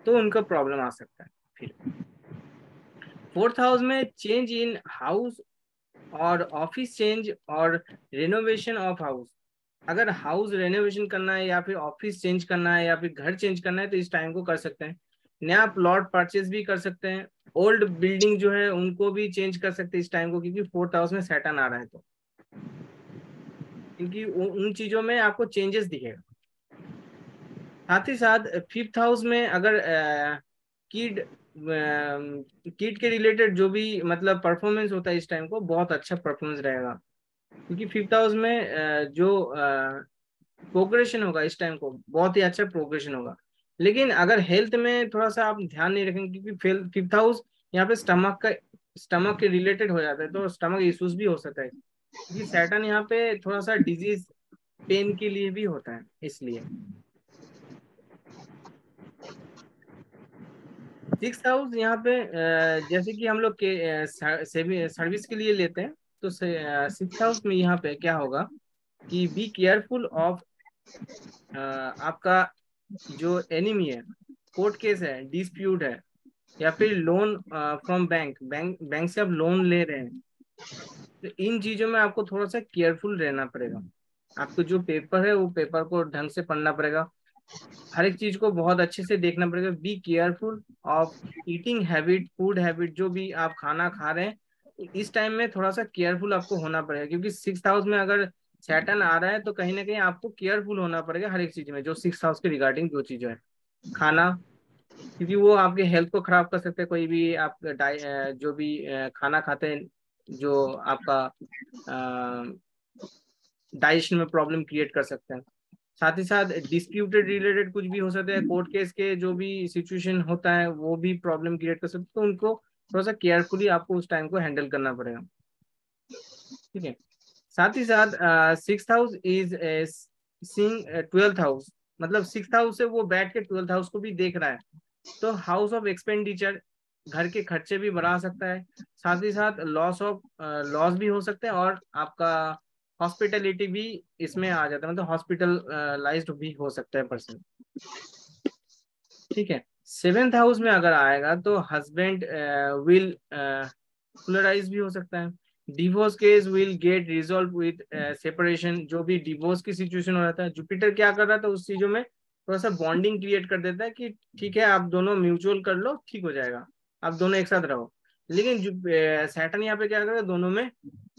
तो उनका प्रॉब्लम आ सकता है। फिर फोर्थ हाउस में चेंज इन हाउस और ऑफिस चेंज और रेनोवेशन ऑफ हाउस। अगर हाउस रेनोवेशन करना है, या फिर ऑफिस चेंज करना है, या फिर घर चेंज करना है, तो इस टाइम को कर सकते हैं। नया प्लॉट परचेज भी कर सकते हैं। ओल्ड बिल्डिंग जो है उनको भी चेंज कर सकते हैं इस टाइम को, क्योंकि फोर्थ हाउस में सैटर्न आ रहा है, तो क्योंकि उन चीजों में आपको चेंजेस दिखेगा। साथ ही साथ फिफ्थ हाउस में अगर किड किड के रिलेटेड जो भी मतलब परफॉर्मेंस होता है, इस टाइम को बहुत अच्छा परफॉर्मेंस रहेगा। क्योंकि फिफ्थ हाउस में जो प्रोग्रेशन होगा, इस टाइम को बहुत ही अच्छा प्रोग्रेशन होगा। लेकिन अगर हेल्थ में थोड़ा सा आप ध्यान नहीं रखेंगे, क्योंकि फिफ्थ हाउस यहाँ पे स्टमक के रिलेटेड हो जाता है, तो स्टमक इश्यूज भी हो सकता है। क्योंकि सैटर्न यहाँ पे थोड़ा सा डिजीज पेन के लिए भी होता है, इसलिए। सिक्स हाउस यहाँ पे जैसे कि हम लोग के सर्विस के लिए लेते हैं, तो 6th हाउस में यहाँ पे क्या होगा कि बी केयरफुल ऑफ आपका जो एनिमी है, कोर्ट केस है, डिस्प्यूट है, या फिर लोन फ्रॉम बैंक से आप लोन ले रहे हैं, तो इन चीजों में आपको थोड़ा सा केयरफुल रहना पड़ेगा। आपको जो पेपर है वो पेपर को ढंग से पढ़ना पड़ेगा, हर एक चीज को बहुत अच्छे से देखना पड़ेगा। Be careful of eating habit, food habit, जो भी आप खाना खा रहे हैं इस टाइम में थोड़ा सा केयरफुल आपको होना पड़ेगा, क्योंकि 6th हाउस में अगर सैटर्न आ रहा है तो कहीं ना कहीं आपको केयरफुल होना पड़ेगा हर एक चीज में, जो 6th हाउस के रिगार्डिंग जो चीजें है। खाना, क्योंकि वो आपके हेल्थ को खराब कर सकते हैं, कोई भी आप जो भी खाना खाते हैं जो आपका डाइजेशन में प्रॉब्लम क्रिएट कर सकते हैं। साथ ही साथ डिस्प्यूटेड रिलेटेड कुछ भी हो सकता है, कोर्ट केस के जो भी सिचुएशन होता है वो भी प्रॉब्लम क्रिएट कर सकते हैं, तो उनको थोड़ा सा केयरफुली आपको उस टाइम को हैंडल करना पड़ेगा। ठीक है। साथ ही साथ 6th house is seeing 12th house, मतलब 6th हाउस से वो बैठ के 12th हाउस को भी देख रहा है, तो हाउस ऑफ एक्सपेंडिचर, घर के खर्चे भी बढ़ा सकता है, साथ ही साथ लॉस भी हो सकते हैं, और आपका हॉस्पिटलिटी भी इसमें आ जाता है, मतलब हॉस्पिटलाइज्ड भी हो सकता है पर्सन। ठीक है। 7th हाउस में अगर आएगा तो हस्बैंड विल पोलराइज भी हो सकता है, divorce case will get resolve with separation, जो भी डिवोर्स की सिचुएशन हो जाता है। जुपिटर क्या कर रहा था उस चीजों में, थोड़ा सा बॉन्डिंग क्रिएट कर देता है कि ठीक है आप दोनों म्यूचुअल कर लो, ठीक हो जाएगा, आप दोनों एक साथ रहो। लेकिन सैटर्न यहाँ पे क्या कर रहा है, दोनों में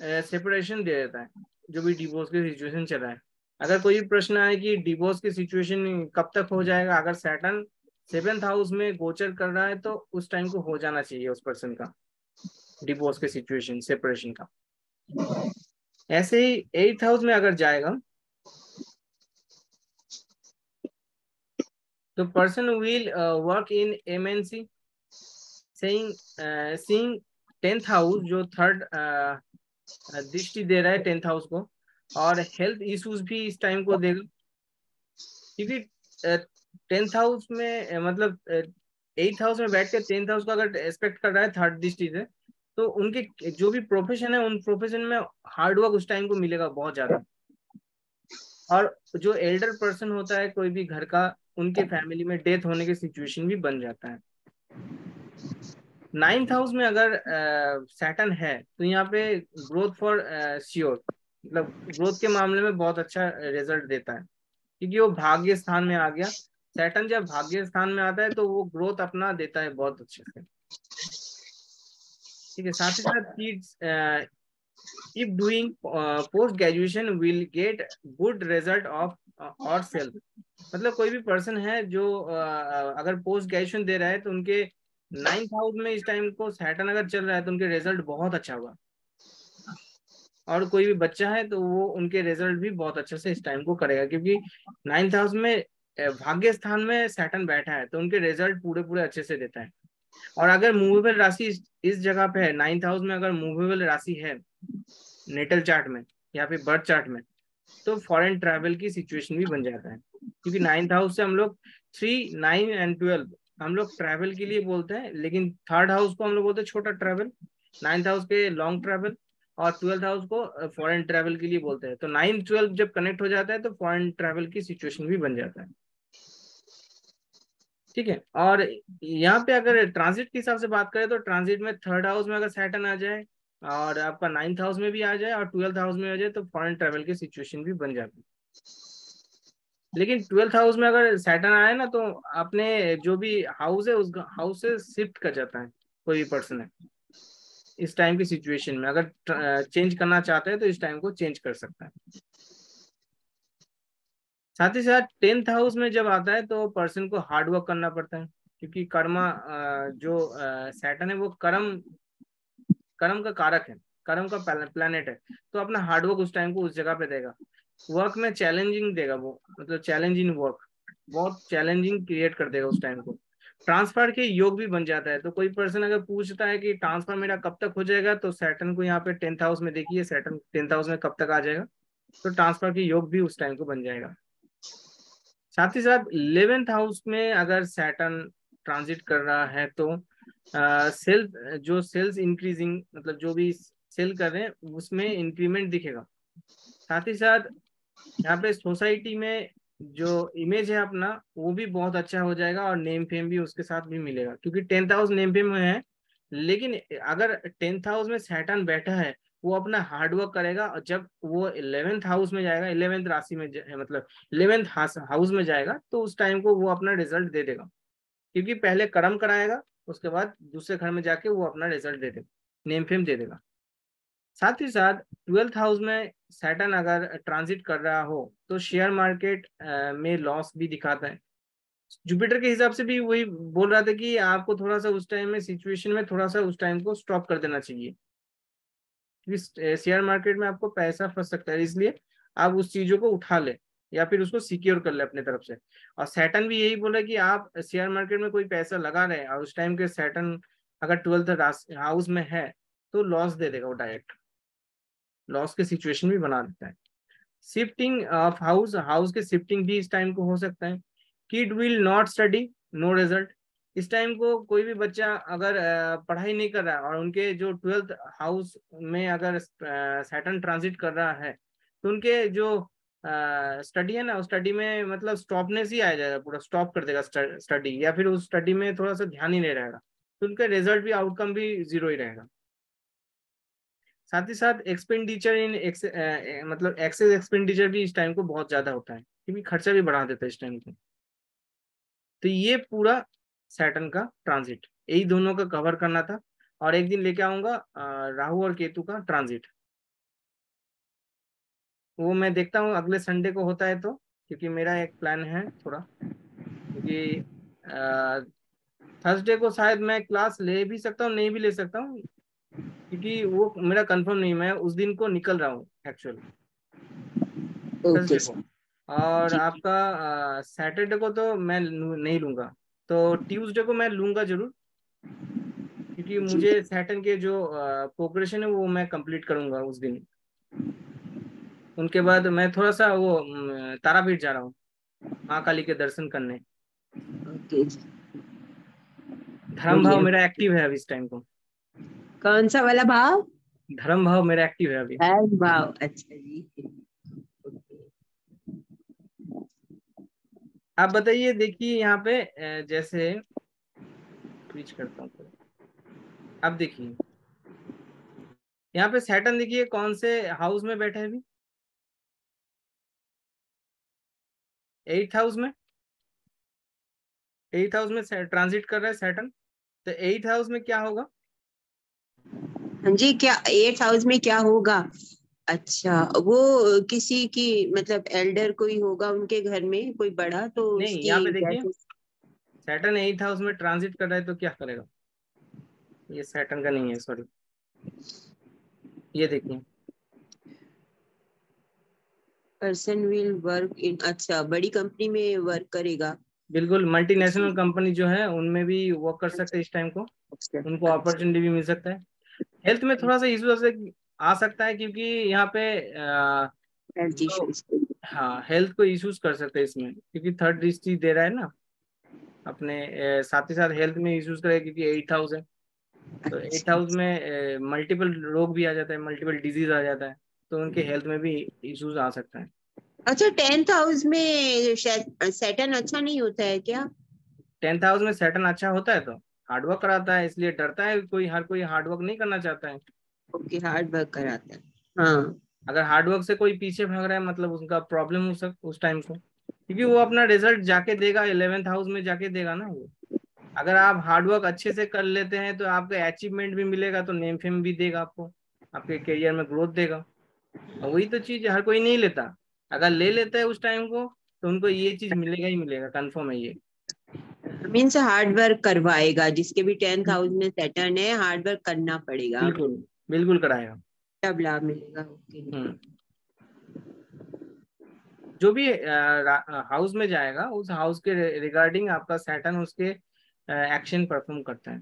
सेपरेशन दे देता है, जो भी डिवोर्स की सिचुएशन चल रहा है। अगर कोई भी प्रश्न आए कि डिवोर्स की सिचुएशन कब तक हो जाएगा, अगर सैटर्न 7th हाउस में गोचर कर रहा है तो उस टाइम को हो जाना चाहिए उस पर्सन का डिवोर्स के सिचुएशन, सेपरेशन का। ऐसे ही 8th हाउस में अगर जाएगा तो person will work in MNC, seeing 10th house, जो थर्ड दृष्टि दे रहा है 10th हाउस को, और हेल्थ इश्यूज भी इस टाइम को देगा, क्योंकि 10th हाउस में मतलब 8th हाउस में बैठ के 10th हाउस को अगर एक्सपेक्ट कर रहा है थर्ड दृष्टि से, तो उनके जो भी प्रोफेशन है उन प्रोफेशन में हार्डवर्क उस टाइम को मिलेगा बहुत ज्यादा। और जो एल्डर पर्सन होता है कोई भी घर का, उनके फैमिली में डेथ होने की सिचुएशन भी बन जाता है। 9th हाउस में अगर सैटर्न है तो यहाँ पे ग्रोथ फॉर श्योर, मतलब ग्रोथ के मामले में बहुत अच्छा रिजल्ट देता है, क्योंकि वो भाग्य स्थान में आ गया। सैटर्न जब भाग्य स्थान में आता है तो वो ग्रोथ अपना देता है बहुत अच्छे से। ठीक है। साथ ही साथ kids if doing post graduation will get good result of और सेल्फ, मतलब कोई भी पर्सन है जो अगर पोस्ट ग्रेजुएशन दे रहा है तो उनके 9th हाउस में इस टाइम को सैटर्न अगर चल रहा है तो उनके रिजल्ट बहुत अच्छा हुआ, और कोई भी बच्चा है तो वो उनके रिजल्ट भी बहुत अच्छे से इस टाइम को करेगा, क्योंकि 9th हाउस में भाग्य स्थान में सैटर्न बैठा है तो उनके रिजल्ट पूरे पूरे अच्छे से देता है। और अगर मूवेबल राशि इस जगह पे है, 9th हाउस में अगर मूवेबल राशि है नेटल चार्ट में या फिर बर्थ चार्ट में, तो फॉरेन ट्रैवल की सिचुएशन भी बन जाता है, क्योंकि 9th हाउस से हम लोग 3, 9 एंड 12 हम लोग ट्रैवल के लिए बोलते हैं, लेकिन 3rd हाउस को हम लोग बोलते हैं छोटा ट्रैवल, 9th हाउस के लॉन्ग ट्रैवल, और 12th हाउस को फॉरेन ट्रैवल के लिए बोलते हैं। तो 9, 12 जब कनेक्ट हो जाता है तो फॉरेन ट्रैवल की सिचुएशन भी बन जाता है। ठीक है। और यहाँ पे अगर ट्रांजिट के हिसाब से बात करें तो ट्रांजिट में 3rd हाउस में अगर सैटर्न आ जाए और आपका 9th हाउस में भी आ जाए और 12th हाउस में आ जाए तो फॉरेन ट्रैवल की सिचुएशन भी बन जाती है। लेकिन 12th हाउस में अगर सैटर्न आए ना तो अपने जो भी हाउस है उस हाउस से शिफ्ट कर जाता है कोई भी पर्सन है। इस टाइम की सिचुएशन में अगर चेंज करना चाहते हैं तो इस टाइम को चेंज कर सकता है। साथ ही साथ 10th हाउस में जब आता है तो पर्सन को हार्ड वर्क करना पड़ता है, क्योंकि कर्मा जो सैटर्न है वो कर्म का कारक है, कर्म का प्लैनेट है, तो अपना हार्डवर्क उस टाइम को उस जगह पे देगा। वर्क में चैलेंजिंग देगा वो, मतलब चैलेंजिंग वर्क, बहुत चैलेंजिंग क्रिएट कर देगा उस टाइम को। ट्रांसफर के योग भी बन जाता है, तो कोई पर्सन अगर पूछता है कि ट्रांसफर मेरा कब तक हो जाएगा, तो सैटर्न को यहाँ पे 10th हाउस में देखिए, सैटर्न 10th हाउस में कब तक आ जाएगा, तो ट्रांसफर के योग भी उस टाइम को बन जाएगा। साथ ही साथ 11th हाउस में अगर सैटर्न ट्रांजिट कर रहा है तो सेल्स इंक्रीजिंग, मतलब जो भी सेल कर रहे हैं उसमें इंक्रीमेंट दिखेगा। साथ ही साथ यहाँ पे सोसाइटी में जो इमेज है अपना वो भी बहुत अच्छा हो जाएगा और नेम फेम भी उसके साथ भी मिलेगा, क्योंकि 10th हाउस नेम फेम में है। लेकिन अगर 10th हाउस में सैटर्न बैठा है वो अपना हार्डवर्क करेगा, और जब वो 11th हाउस में जाएगा, 11th राशि में मतलब 11th हाउस में जाएगा, तो उस टाइम को वो अपना रिजल्ट दे देगा, क्योंकि पहले कर्म कराएगा उसके बाद दूसरे घर में जाके वो अपना रिजल्ट दे देगा, नेम फेम दे देगा। साथ ही साथ 12th हाउस में सैटर्न अगर ट्रांजिट कर रहा हो तो शेयर मार्केट में लॉस भी दिखाता है। जुपिटर के हिसाब से भी वही बोल रहा था कि आपको थोड़ा सा उस टाइम में सिचुएशन में थोड़ा सा उस टाइम को स्टॉप कर देना चाहिए, क्योंकि शेयर मार्केट में आपको पैसा फंस सकता है, इसलिए आप उस चीजों को उठा ले या फिर उसको सिक्योर कर ले अपने तरफ से। और सैटर्न भी यही बोला कि आप शेयर मार्केट में कोई पैसा लगा रहे हैं और उस टाइम के सैटर्न अगर 12th हाउस में है तो लॉस दे देगा, वो डायरेक्ट लॉस के सिचुएशन भी बना देता है। शिफ्टिंग ऑफ हाउस, हाउस के शिफ्टिंग भी इस टाइम को हो सकता है। Kid will not study, no result. इस टाइम को कोई भी बच्चा अगर पढ़ाई नहीं कर रहा है और उनके जो 12th हाउस में अगर सैटर्न ट्रांजिट कर रहा है तो उनके जो स्टडी है ना, उस स्टडी में मतलब स्टॉपनेस ही आ जाएगा, पूरा स्टॉप कर देगा स्टडी, या फिर उस स्टडी में थोड़ा सा ध्यान ही नहीं रहेगा, तो उनका रिजल्ट भी आउटकम भी जीरो ही रहेगा। साथ ही साथ एक्सपेंडिचर इन मतलब एक्सेस एक्सपेंडिचर भी इस टाइम को बहुत ज्यादा होता है, क्योंकि खर्चा भी बढ़ा देता है इस टाइम को। तो ये पूरा सैटर्न का ट्रांजिट, यही दोनों का कवर करना था। और एक दिन लेके आऊंगा राहु और केतु का ट्रांजिट, वो मैं देखता हूँ अगले संडे को होता है तो, क्योंकि मेरा एक प्लान है थोड़ा, क्योंकि थर्सडे को शायद मैं क्लास ले भी सकता हूँ नहीं भी ले सकता हूँ, क्योंकि वो मेरा कंफर्म नहीं, मैं उस दिन को निकल रहा हूँ एक्चुअल ओके थर्सडे को। और जी। आपका सैटरडे को तो मैं नहीं लूंगा, तो ट्यूसडे को मैं लूंगा जरूर, क्योंकि जी मुझे सैटर्न के जो प्रोग्रेशन है वो मैं कंप्लीट करूंगा उस दिन। उनके बाद मैं थोड़ा सा वो तारापीठ जा रहा हूँ माँ काली के दर्शन करने। ओके जी। धर्म भाव बढ़िया। मेरा एक्टिव है अभी इस टाइम को, कौन सा वाला भाव? धर्म भाव मेरा एक्टिव है अभी। भाव, अच्छा जी। आप बताइए, देखिए यहाँ पे जैसे स्विच करता हूँ, अब देखिए यहाँ पे सैटर्न देखिए कौन से हाउस में बैठे हैं अभी, 8th हाउस में। 8th हाउस में ट्रांजिट कर रहा है सैटर्न, तो 8th हाउस में क्या होगा? हाँ जी, क्या 8th हाउस में क्या होगा? अच्छा, वो किसी की मतलब एल्डर कोई होगा उनके घर में, कोई बड़ा, तो नहीं, उसकी यहाँ पे देखिए जैसे। सैटर्न 8th हाउस में ट्रांजिट कर रहा है तो क्या करेगा, ये सैटर्न का नहीं है, सॉरी, ये देखिए पर्सन विल वर्क इन, अच्छा बड़ी कंपनी में वर्क करेगा। बिल्कुल मल्टीनेशनल कंपनी जो है उनमें भी वर्क कर सकते हैं इस टाइम को, अच्छा उनको अच्छा। अपॉर्चुनिटी भी मिल सकता है। हेल्थ में थोड़ा सा इशू आ सकता है, क्योंकि यहाँ पे हेल्थ जो इश्यूज। हाँ हेल्थ को इश्यूज कर सकते हैं इसमें, क्योंकि थर्ड दृष्टि दे रहा है ना अपने साथ ही साथ हेल्थ में इश्यूज करेगा, क्योंकि 8th हाउस है, तो 8th हाउस में मल्टीपल रोग भी आ जाता है, मल्टीपल डिजीज आ जाता है, तो उनके हेल्थ में भी इश्यूज आ सकता है। अच्छा, 10th हाउस में सैटर्न अच्छा नहीं होता है क्या? 10th हाउस में सैटर्न अच्छा होता है तो हार्डवर्क कराता है, इसलिए डरता है कोई, हर कोई हार्डवर्क नहीं करना चाहता है। ओके, हार्ड वर्क कराता है। हाँ। अगर हार्डवर्क से कोई पीछे भाग रहा है मतलब उसका प्रॉब्लम उस टाइम को, क्योंकि वो अपना रिजल्ट जाके देगा 11th हाउस में जाके देगा ना वो। अगर आप हार्डवर्क अच्छे से कर लेते हैं तो आपका अचीवमेंट भी मिलेगा, तो नेम फेम भी देगा आपको, आपके करियर में ग्रोथ देगा। और वही तो चीज हर कोई नहीं लेता, अगर ले लेता है उस टाइम को तो उनको ये चीज मिलेगा ही मिलेगा, कंफर्म है ये। मीन्स हार्ड वर्क करवाएगा, जिसके भी 10th हाउस में सैटर्न है, हार्ड वर्क करना पड़ेगा, बिल्कुल बिल्कुल कराएगा। तब लाभ मिलेगा। ओके। हम्म जो भी हाउस में जाएगा उस हाउस के रिगार्डिंग आपका सैटर्न उसके एक्शन परफॉर्म करता है।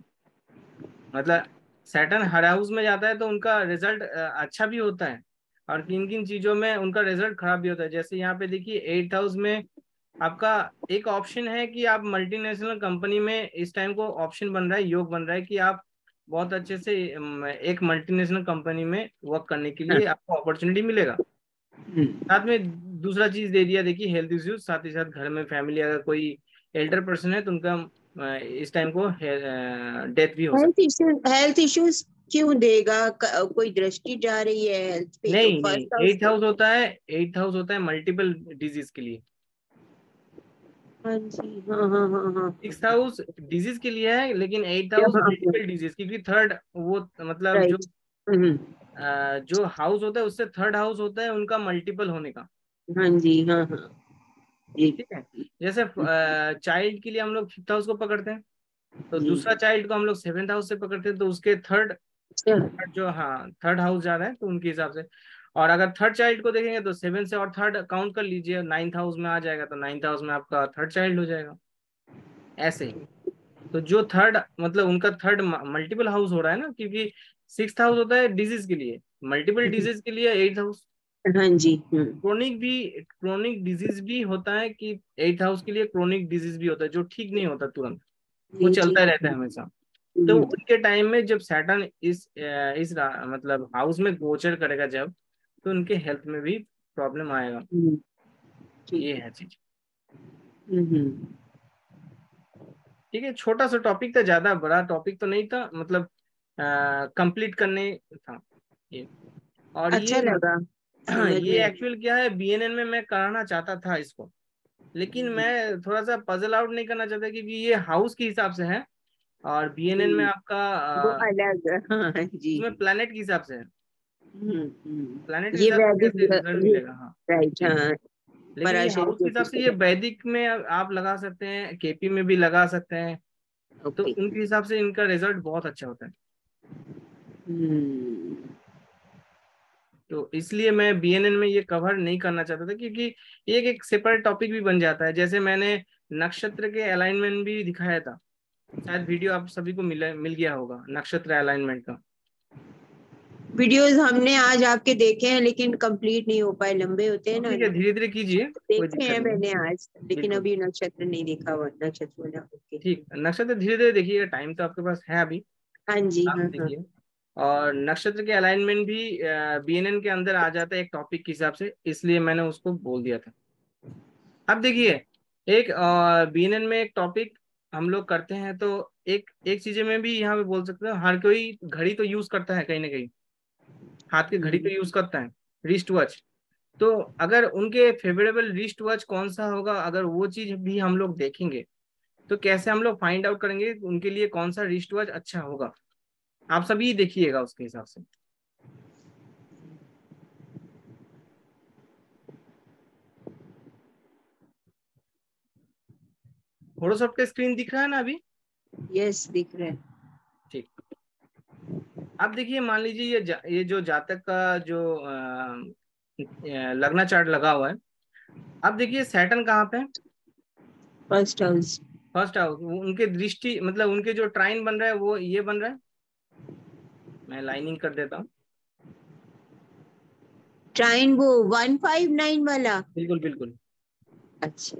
मतलब सैटर्न हर हाउस में जाता है तो उनका रिजल्ट अच्छा भी होता है, और किन किन चीजों में उनका रिजल्ट खराब भी होता है। जैसे यहाँ पे देखिए 8th हाउस में आपका एक ऑप्शन है कि आप मल्टीनेशनल कंपनी में, इस टाइम को ऑप्शन बन रहा है, योग बन रहा है कि आप बहुत अच्छे से एक मल्टीनेशनल कंपनी में वर्क करने के लिए आपको अपॉर्चुनिटी मिलेगा। साथ में दूसरा चीज दे दिया, देखिए हेल्थ इश्यूज, साथ ही साथ घर में फैमिली अगर कोई एल्डर पर्सन है तो उनका इस टाइम को डेथ भी हो सकती है। हेल्थ इश्यूज क्यों देगा? कोई दृष्टि जा रही है हेल्थ पे तो नहीं फर्स्ट नहीं, हाउस 8th हाउस होता है, 8th हाउस होता है मल्टीपल डिजीज के लिए। हाँ जी, हाँ हाँ हाँ हाँ 6th हाउस डिजीज के लिए है, लेकिन 8th हाउस हाँ मल्टीपल डिजीज, क्योंकि थर्ड वो मतलब राइट। जो हाउस होता है उससे थर्ड हाउस होता है उनका मल्टीपल होने का। हाँ जी, हाँ हाँ जी ठीक है, जैसे चाइल्ड के लिए हम लोग 5th हाउस को पकड़ते हैं, तो जी। दूसरा चाइल्ड को हम लोग 7th हाउस से पकड़ते हैं, तो उसके थर्ड अच्छा, जो, हाँ, थर्ड हाउस जा रहा है तो उनके हिसाब से। और अगर थर्ड चाइल्ड को देखेंगे तो 7 से और थर्ड काउंट कर लीजिए, 9th हाउस में आ जाएगा, तो 9th हाउस में आपका थर्ड चाइल्ड हो जाएगा। ऐसे ही तो जो थर्ड मतलब उनका थर्ड मल्टीपल हाउस हो रहा है ना, क्योंकि 6th हाउस होता है डिजीज के लिए, मल्टीपल डिजीज के लिए 8th हाउस। हाँ जी। क्रोनिक डिजीज भी होता है कि 8th हाउस के लिए क्रोनिक डिजीज भी होता है, जो ठीक नहीं होता तुरंत, वो जी जी। चलता रहता है हमेशा। तो उनके टाइम में जब सैटर्न मतलब हाउस में गोचर करेगा जब, तो उनके हेल्थ में भी प्रॉब्लम आएगा। ठीक ये है। है चीज। हम्म। ठीक है, छोटा सा टॉपिक था, ज्यादा बड़ा टॉपिक तो नहीं था, मतलब कंप्लीट करने था ये। और अच्छा लगा, समझ में ये आया। एक्चुअल क्या है, बीएनएन में मैं कराना चाहता था इसको, लेकिन मैं थोड़ा सा पजल आउट नहीं करना चाहता, क्योंकि ये हाउस के हिसाब से है और बीएनएन में आपका वो अलग, हाँ जी। उसमें प्लेनेट के हिसाब से है। प्लेनेट के ये हिसाब से वैदिक, कैसे रिजल्ट मिलेगा, हाँ राइट, जी। हाँ। लेकिन ये पराशर हाउस के हिसाब से, ये वैदिक में आप लगा सकते हैं, केपी में भी लगा सकते हैं, तो ओके। उनके हिसाब से इनका रिजल्ट बहुत अच्छा होता है। तो इसलिए मैं बीएनएन में ये कवर नहीं करना चाहता था, क्योंकि एक सेपरेट टॉपिक भी बन जाता है। जैसे मैंने नक्षत्र के अलाइनमेंट भी दिखाया था, शायद वीडियो आप सभी को मिल गया होगा नक्षत्र अलाइनमेंट का। वीडियोस हमने आज आपके देखे हैं, लेकिन कंप्लीट नहीं हो पाए, लंबे होते हैं ना। ठीक है, धीरे धीरे कीजिए, कोई देखे दिक्कत हैं नहीं है। मैंने आज, लेकिन बिल्कुल अभी नक्षत्र नहीं देखा हुआ, नक्षत्र वाला। ओके। ठीक, नक्षत्र धीरे धीरे देखिएगा, टाइम तो आपके पास है अभी, हाँ जी, आप हाँ हाँ। देखिए। और नक्षत्र के अलाइनमेंट भी बीएनएन के अंदर आ जाता है एक टॉपिक के हिसाब से, इसलिए मैंने उसको बोल दिया था। अब देखिए, एक बीएनएन में एक टॉपिक हम लोग करते हैं, तो एक एक चीजें में भी यहाँ पे बोल सकते हैं, हर कोई घड़ी तो यूज करता है कहीं ना कहीं, हाथ की घड़ी तो यूज करता है, रिस्ट वॉच। तो अगर उनके फेवरेबल रिस्ट वॉच कौन सा होगा, अगर वो चीज भी हम लोग देखेंगे, तो कैसे हम लोग फाइंड आउट करेंगे उनके लिए कौन सा रिस्ट वॉच अच्छा होगा, आप सभी देखिएगा उसके हिसाब से। फोटोशॉप का स्क्रीन दिख रहा है ना अभी? यस, दिख रहा है। ठीक, अब देखिए, मान लीजिए ये जो जातक का जो लग्न चार्ट लगा हुआ है, अब देखिए सैटर्न कहाँ पे है? First house. First house. उनके दृष्टि मतलब उनके जो ट्राइन बन रहा है वो ये बन रहा है, मैं लाइनिंग कर देता हूँ। ट्राइन वो 159 वाला। बिल्कुल बिल्कुल। अच्छा।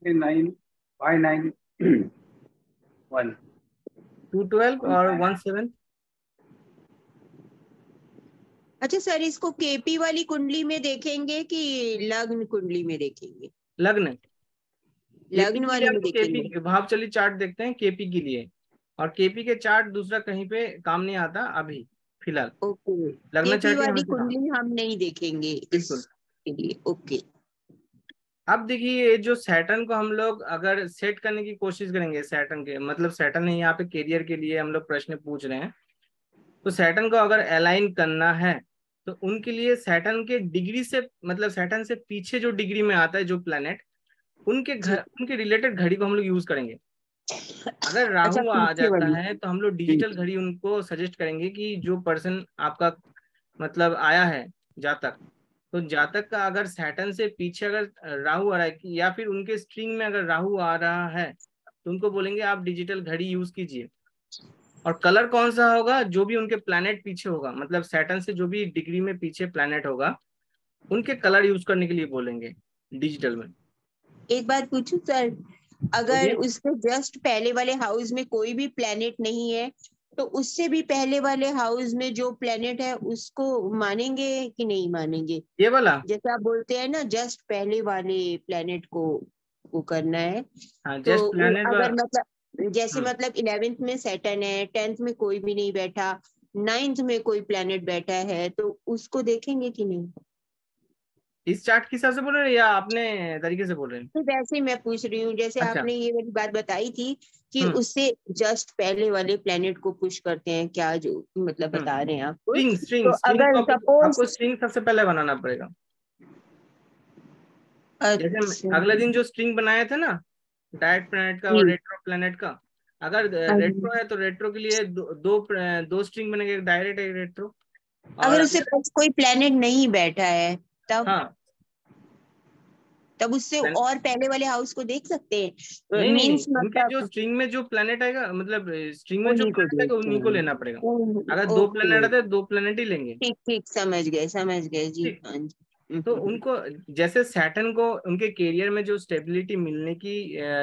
9 5 9 1 212 और 17। अच्छा सर, इसको केपी वाली कुंडली में देखेंगे कि लग्न कुंडली में देखेंगे? लग्न, केपी लग्न के लिए वाले हम में लोग देखेंगे। केपी भावचली चार्ट देखते हैं केपी के लिए, और केपी के चार्ट दूसरा कहीं पे काम नहीं आता अभी फिलहाल, ओके। लग्न केपी चार्ट ही वाली हमेशा काम। कुंडली हम नहीं देखेंगे बिल्कुल। इसके लिए। ओके। अब देखिए, ये जो सैटर्न को हम लोग अगर सेट करने की कोशिश करेंगे, सैटर्न के मतलब सैटर्न है यहाँ पे कैरियर के लिए हम लोग प्रश्न पूछ रहे हैं, तो सैटर्न को अगर अलाइन करना है तो उनके लिए सैटर्न के डिग्री से मतलब सैटर्न से पीछे जो डिग्री में आता है जो प्लैनेट, जी। उनके रिलेटेड घड़ी को हम लोग यूज करेंगे। अगर अच्छा, राहु आ पीछे जाता वाली। है तो हम लोग डिजिटल घड़ी उनको सजेस्ट करेंगे कि जो पर्सन आपका मतलब आया है जातक, तो जातक का अगर सैटर्न से पीछे अगर राहु आ रहा है या फिर उनके स्ट्रिंग में अगर राहु आ रहा है, तो उनको बोलेंगे आप डिजिटल घड़ी यूज कीजिए। और कलर कौन सा होगा, जो भी उनके प्लैनेट पीछे होगा, मतलब सैटर्न से जो भी डिग्री में पीछे प्लैनेट होगा, उनके कलर यूज करने के लिए बोलेंगे डिजिटल में। एक बात पूछूं सर, अगर बोलिए। उसके जस्ट पहले वाले हाउस में कोई भी प्लेनेट नहीं है तो उससे भी पहले वाले हाउस में जो प्लेनेट है उसको मानेंगे कि नहीं मानेंगे? ये वाला, जैसे आप बोलते हैं ना जस्ट पहले वाले प्लेनेट को वो करना है, हाँ तो जस्ट प्लैनेट। अगर मतलब जैसे हम्म, मतलब 11th में सैटर्न है, 10th में कोई भी नहीं बैठा, 9th में कोई प्लेनेट बैठा है तो उसको देखेंगे कि नहीं? इस चार्ट के हिसाब से बोल रहे हैं या अपने तरीके से बोल रहे हैं? तो वैसे ही मैं पूछ रही हूँ, जैसे अच्छा। आपने ये वाली बात बताई थी कि हम्म उससे जस्ट पहले वाले प्लेनेट को पुश करते हैं, क्या जो मतलब हम्म बता रहे हैं आपको। स्ट्रिंग स्ट्रिंग तो स्ट्रिंग अगर को सपोज आपको स्ट्रिंग सबसे पहले बनाना पड़ेगा। जैसे अच्छा अगले दिन जो स्ट्रिंग बनाए थे ना, डायरेक्ट प्लैनेट का और जी, रेट्रो प्लैनेट का, अगर हाँ जी। रेट्रो है तो रेट्रो के लिए दो स्ट्रिंग बनेंगे, एक डायरेक्ट एक रेट्रो। और अगर उससे अगर पास कोई प्लेनेट नहीं बैठा है तब हाँ, तब उससे और पहले वाले हाउस को देख सकते हैं, नहीं नहीं नहीं, मीन्स उनके जो मतलब स्ट्रिंग में जो प्लेनेट आएगा, मतलब स्ट्रिंग में जो उन्हीं को प्लेनेट आएगा देखते उन्हीं को हैं। लेना पड़ेगा। अगर दो प्लेनेट ओके, आते हैं, दो प्लेनेट ही लेंगे। ठीक ठीक, समझ गए जी, ठीक। हाँ जी। तो उनको, जैसे सैटर्न को उनके कैरियर में जो स्टेबिलिटी मिलने की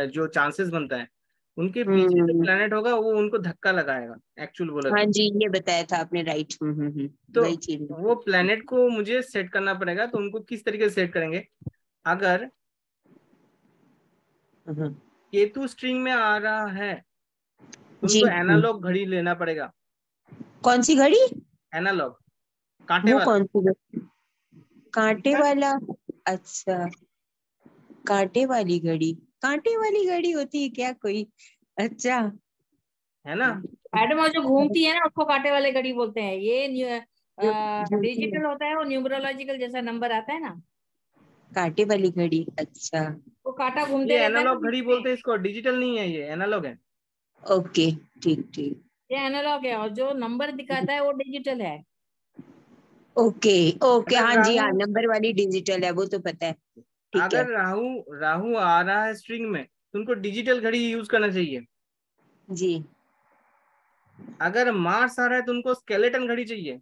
जो चांसेस बनता है, उनके पीछे जो हम्म, प्लेनेट होगा वो उनको धक्का लगाएगा, एक्चुअल बोले हाँ तो। जी, ये बताया था आपने, राइट। तो वही चीज। वो प्लेनेट को मुझे सेट करना पड़ेगा, तो उनको किस तरीके से सेट करेंगे? अगर हम्म, केतु स्ट्रिंग में आ रहा है तो जी। उनको एनालॉग घड़ी लेना पड़ेगा। कौन सी घड़ी? एनालॉग, कांटे वो वाला। कौन सी घड़ी? कांटे ठीक है? वाला? अच्छा, कांटे वाली घड़ी। कांटे वाली घड़ी होती है क्या कोई? अच्छा। है ना? मैडम वो जो घूमती है ना उसको कांटे वाले घड़ी बोलते हैं। ये जो झूठी है, डिजिटल होता है, वो न्यूमरोलॉजिकल जैसा नंबर आता है ना, कांटे वाली घड़ी, अच्छा। वो कांटा घूमते ये रहता है ना एनालॉग घड़ी बीच में। बोलते हैं इसको, डिजिटल नहीं है, ये एनालॉग है। ओके, ठीक ठीक। ये एनालॉग है और जो नंबर दिखाता है वो डिजिटल है। ओके ओके, अगर हाँ जी, हाँ, राहु नंबर वाली डिजिटल है, वो तो पता है। ठीक अगर है राहु राहु आ रहा है स्ट्रिंग में तो उनको डिजिटल घड़ी यूज करना चाहिए। जी। अगर मार्स आ रहा है तो उनको स्केलेटन घड़ी चाहिए।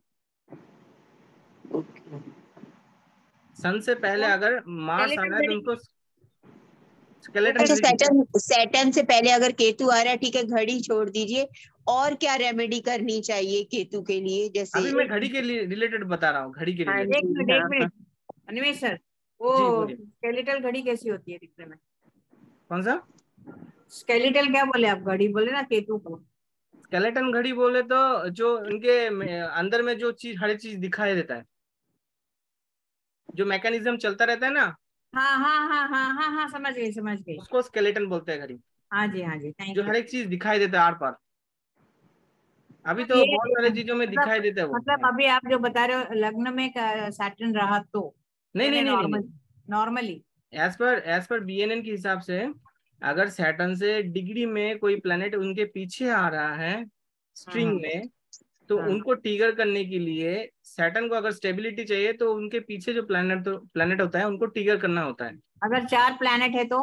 ओके, सन से पहले अगर मार्स आ स्केलेटन रहा है तो घड़ी उनको वो स्केलेटन अच्छा, घड़ी चाहिए। सैटर्न सैटर्न से पहले अगर केतु आ रहा है, ठीक है, घड़ी छोड़ दीजिए। और क्या रेमेडी करनी चाहिए केतु के लिए, जैसे? अभी मैं घड़ी के लिए रिलेटेड बता रहा हूँ, घड़ी के हाँ रिलेटेड। एक जी, मिनट एक हाँ हाँ। मिनट अनिमेश सर, वो जी बोलिए। स्केलेटल घड़ी कैसी होती है दिखने में? कौन सा? स्केलेटल क्या बोले आप? घड़ी बोले ना केतु को। स्केलेटन घड़ी बोले तो जो उनके अंदर में जो चीज, हर चीज दिखाई देता है, जो मैकेनिज्म चलता रहता है ना, हाँ, समझ गई। उसको स्केलेटन बोलते हैं घड़ी। हाँ जी, थैंक जो यू। हर एक चीज दिखाई देता है आर पार। अभी तो तो बहुत ये सारी चीजों में दिखाई देता है वो। मतलब अभी आप जो बता रहे हो लग्न में सैटर्न रहा तो, नहीं नहीं यानी नहीं नहीं नहीं, नॉर्मली। एज पर बीएनएन के हिसाब से, अगर सैटर्न से डिग्री में कोई प्लेनेट उनके पीछे आ रहा है स्ट्रिंग हाँ में, तो हाँ। उनको ट्रिगर करने के लिए सैटर्न को अगर स्टेबिलिटी चाहिए तो उनके पीछे जो प्लेनेट होता है उनको ट्रिगर करना होता है। अगर 4 प्लैनेट है तो?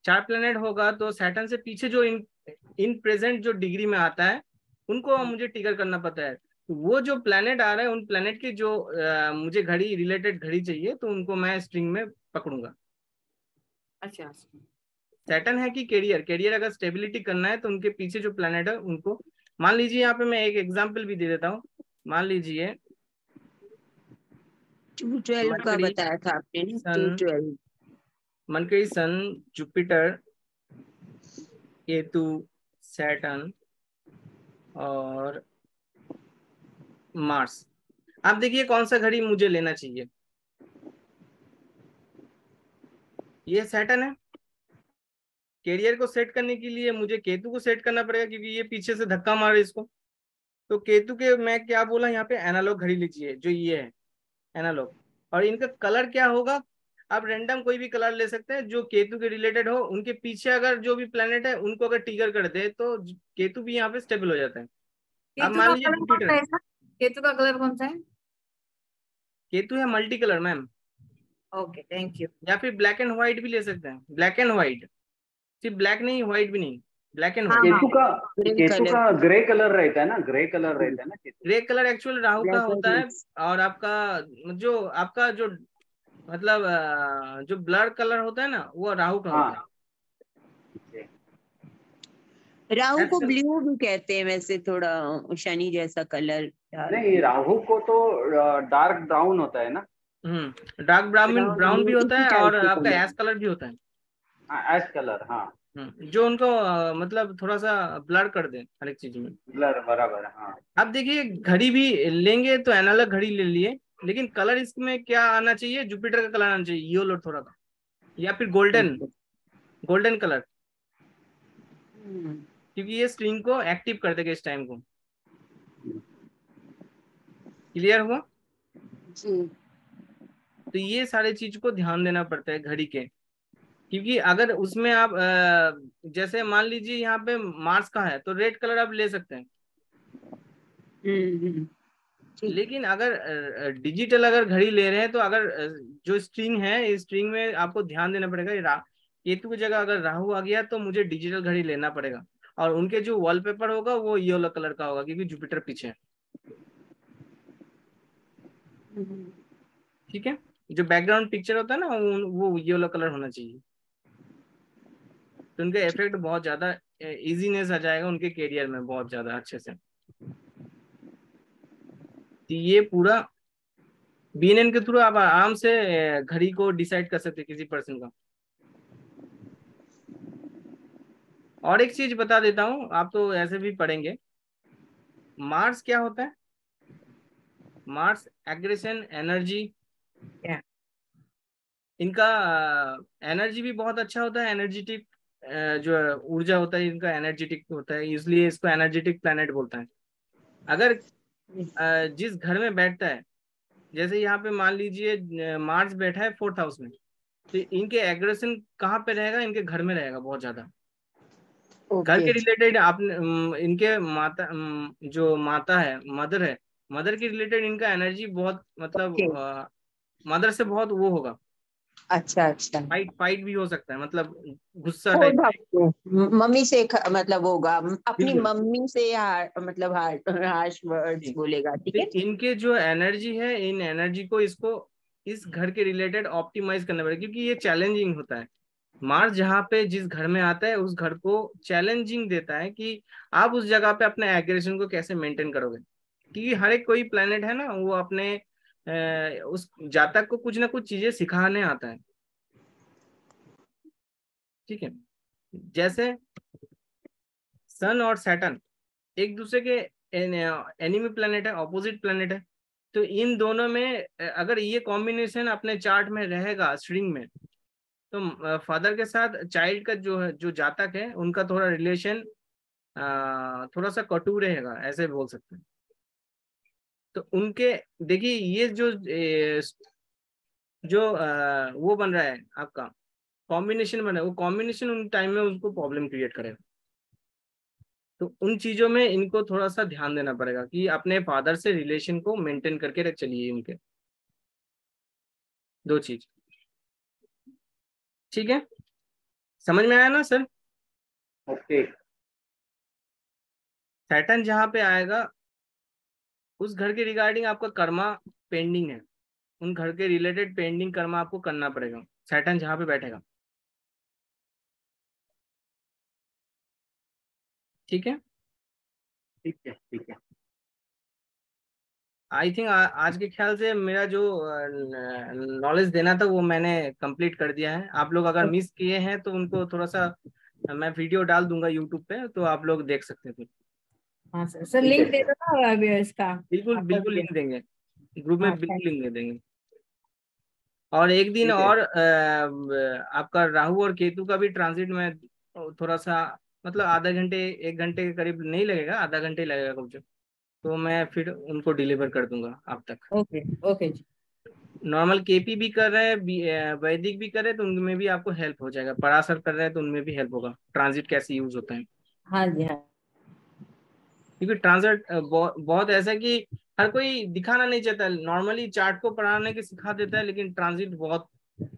4 प्लेनेट होगा तो सैटर्न से पीछे जो इन प्रेजेंट जो डिग्री में आता है उनको मुझे ट्रिगर करना पड़ता है। तो वो जो प्लेनेट आ रहा है उन प्लेनेट की जो मुझे घड़ी, रिलेटेड घड़ी चाहिए, तो उनको मैं स्ट्रिंग में पकड़ूंगा। अच्छा। सैटर्न है कि कैरियर, कैरियर अगर स्टेबिलिटी करना है तो उनके पीछे जो प्लेनेट है उनको, मान लीजिए यहाँ पे मैं एक एग्जांपल भी दे देता हूँ। मान लीजिए 212 का मरकरी बताया था आपने ना, सन 212। मरकरी सन, जुपिटर, केतु, सैटर्न और मार्स। आप देखिए कौन सा घड़ी मुझे लेना चाहिए। ये सैटर्न है। कैरियर को सेट करने के लिए मुझे केतु को सेट करना पड़ेगा क्योंकि ये पीछे से धक्का मारे इसको। तो केतु के मैं क्या बोला यहाँ पे, एनालॉग घड़ी लीजिए, जो ये है एनालॉग। और इनका कलर क्या होगा? आप रेंडम कोई भी कलर ले सकते हैं जो केतु के रिलेटेड हो। उनके पीछे अगर जो भी प्लेनेट है उनको अगर ट्रिगर कर दे तो केतु भी यहाँ पे स्टेबल हो जाता है। अब केतु मान का लीजिए कलर कौन सा जुपिटर, है सर? केतु का कलर कौन सा है? केतु है multi colour ma'am, okay, thank you. या फिर ब्लैक एंड व्हाइट भी ले सकते हैं। ब्लैक एंड व्हाइट, सिर्फ ब्लैक नहीं, व्हाइट भी नहीं, ब्लैक एंड हाँ व्हाइट। हाँ। ग्रे केतु कलर, का ग्रे कलर रहता है ना, ग्रे कलर रहता है ना Ketu. Grey colour actual Rahu का ब्लैक एंड होता है। मिक्स। और आपका जो मतलब जो ब्लर कलर होता है ना, वो राहु का होता है। हाँ राहु को As- ब्लू भी कहते हैं वैसे, थोड़ा शनि जैसा कलर। नहीं, राहु को तो डार्क ब्राउन होता है ना। डार्क ब्राउन ब्राउन भी होता इसी है टाइप और के आपका कलर। एश कलर भी होता है। हाँ, एश कलर, हाँ। जो उनको मतलब थोड़ा सा ब्लर कर दे हर एक चीज में। ब्लर, बराबर, हाँ। अब देखिए घड़ी भी लेंगे तो एनालॉग घड़ी ले लिए, लेकिन कलर इसमें क्या आना चाहिए, जुपिटर का कलर आना चाहिए, येलो थोड़ा सा, या फिर गोल्डन, गोल्डन कलर, क्योंकि ये स्ट्रिंग को एक्टिव कर देगा इस टाइम को। क्लियर हुआ? जी। तो ये सारे चीज को ध्यान देना पड़ता है घड़ी के, क्योंकि अगर उसमें आप जैसे मान लीजिए यहाँ पे मार्स का है तो रेड कलर आप ले सकते हैं, ठीक। लेकिन अगर डिजिटल अगर घड़ी ले रहे हैं तो अगर जो स्ट्रिंग है, इस स्ट्रिंग में आपको ध्यान देना पड़ेगा। केतु की जगह अगर राहु आ गया तो मुझे डिजिटल घड़ी लेना पड़ेगा, और उनके जो वॉलपेपर होगा वो येलो कलर का होगा, क्योंकि जुपिटर पीछे है। ठीक है, जो बैकग्राउंड पिक्चर होता है ना वो येलो कलर होना चाहिए, तो उनका इफेक्ट बहुत ज्यादा इजीनेस आ जाएगा उनके करियर में बहुत ज्यादा अच्छे से। तो ये पूरा बीएनएन के थ्रू आप आराम से घड़ी को डिसाइड कर सकते हैं किसी पर्सन का। और एक चीज बता देता हूँ, आप तो ऐसे भी पढ़ेंगे, मार्स क्या होता है? मार्स एग्रेशन, एनर्जी, इनका एनर्जी भी बहुत अच्छा होता है, एनर्जेटिक जो ऊर्जा होता है इनका एनर्जेटिक होता है, इसलिए इसको एनर्जेटिक प्लैनेट बोलता है। अगर जिस घर में बैठता है, जैसे यहाँ पे मान लीजिए मार्स बैठा है 4th हाउस में, तो इनके एग्रेशन कहाँ पे रहेगा? इनके घर में रहेगा बहुत ज्यादा। घर के रिलेटेड आपने इनके माता जो माता है, मदर है, मदर के रिलेटेड इनका एनर्जी बहुत मतलब मदर से बहुत वो होगा। अच्छा अच्छा। फाइट भी हो सकता है, मतलब गुस्सा टाइप। होगा मम्मी से मतलब होगा, अपनी बिल्कुल। मम्मी से मतलब हार्श वर्ड्स बोलेगा। ठीक तो है। इनके जो एनर्जी है, इन एनर्जी को इसको इस घर के रिलेटेड ऑप्टिमाइज करना पड़ेगा, क्योंकि ये चैलेंजिंग होता है। मार्स जहाँ पे जिस घर में आता है उस घर को चैलेंजिंग देता है कि आप उस जगह पे अपने एग्रेशन को कैसे मेंटेन करोगे, क्योंकि हर एक कोई प्लेनेट है ना, वो अपने उस जातक को कुछ ना कुछ चीजें सिखाने आता है। ठीक है, जैसे सन और सैटर्न एक दूसरे के एनिमी प्लेनेट है, ऑपोजिट प्लेनेट है, तो इन दोनों में अगर ये कॉम्बिनेशन अपने चार्ट में रहेगा स्ट्रिंग में, तो फादर के साथ चाइल्ड का जो है, जो जातक है, उनका थोड़ा रिलेशन थोड़ा सा कटु रहेगा, ऐसे बोल सकते हैं। तो उनके देखिए ये जो वो बन रहा है आपका कॉम्बिनेशन बना है, वो कॉम्बिनेशन उन टाइम में उसको प्रॉब्लम क्रिएट करेगा। तो उन चीजों में इनको थोड़ा सा ध्यान देना पड़ेगा कि अपने फादर से रिलेशन को मेंटेन करके चलिए उनके, दो चीज। ठीक है, समझ में आया ना सर? ओके। सैटर्न जहाँ पे आएगा उस घर के रिगार्डिंग आपका कर्मा पेंडिंग है, उन घर के रिलेटेड पेंडिंग कर्मा आपको करना पड़ेगा, सैटर्न जहाँ पे बैठेगा। ठीक है, ठीक है, ठीक है। आई थिंक आज के ख्याल से मेरा जो नॉलेज देना था वो मैंने कंप्लीट कर दिया है। आप लोग अगर मिस किए हैं तो उनको थोड़ा सा मैं वीडियो डाल दूंगा यूट्यूब पे, तो आप लोग देख सकते हैं। हाँ सर, सर ठीक लिंक है दे सर। दो ना अभी इसका। बिल्कुल आपका बिल्कुल लिंक देंगे, ग्रुप हाँ में थैंक बिल्कुल लिंक दे देंगे। और एक दिन ठीक है। और आपका राहु और केतु का भी ट्रांजिट में थोड़ा सा मतलब आधा घंटे 1 घंटे के करीब नहीं लगेगा, आधा घंटे लगेगा कुछ, तो मैं फिर उनको डिलीवर कर दूंगा आप तक। ओके ओके जी। नॉर्मल केपी भी कर रहे हैं, वैदिक भी कर रहे हैं, तो उनमें भी आपको हेल्प हो जाएगा। पराशर कर रहे हैं तो उनमें भी हेल्प होगा, ट्रांजिट कैसे यूज होता है। हाँ जी हाँ। क्योंकि ट्रांजिट बहुत ऐसा है कि हर कोई दिखाना नहीं चाहता, नॉर्मली चार्ट को पढ़ाने के सिखा देता है, लेकिन ट्रांजिट बहुत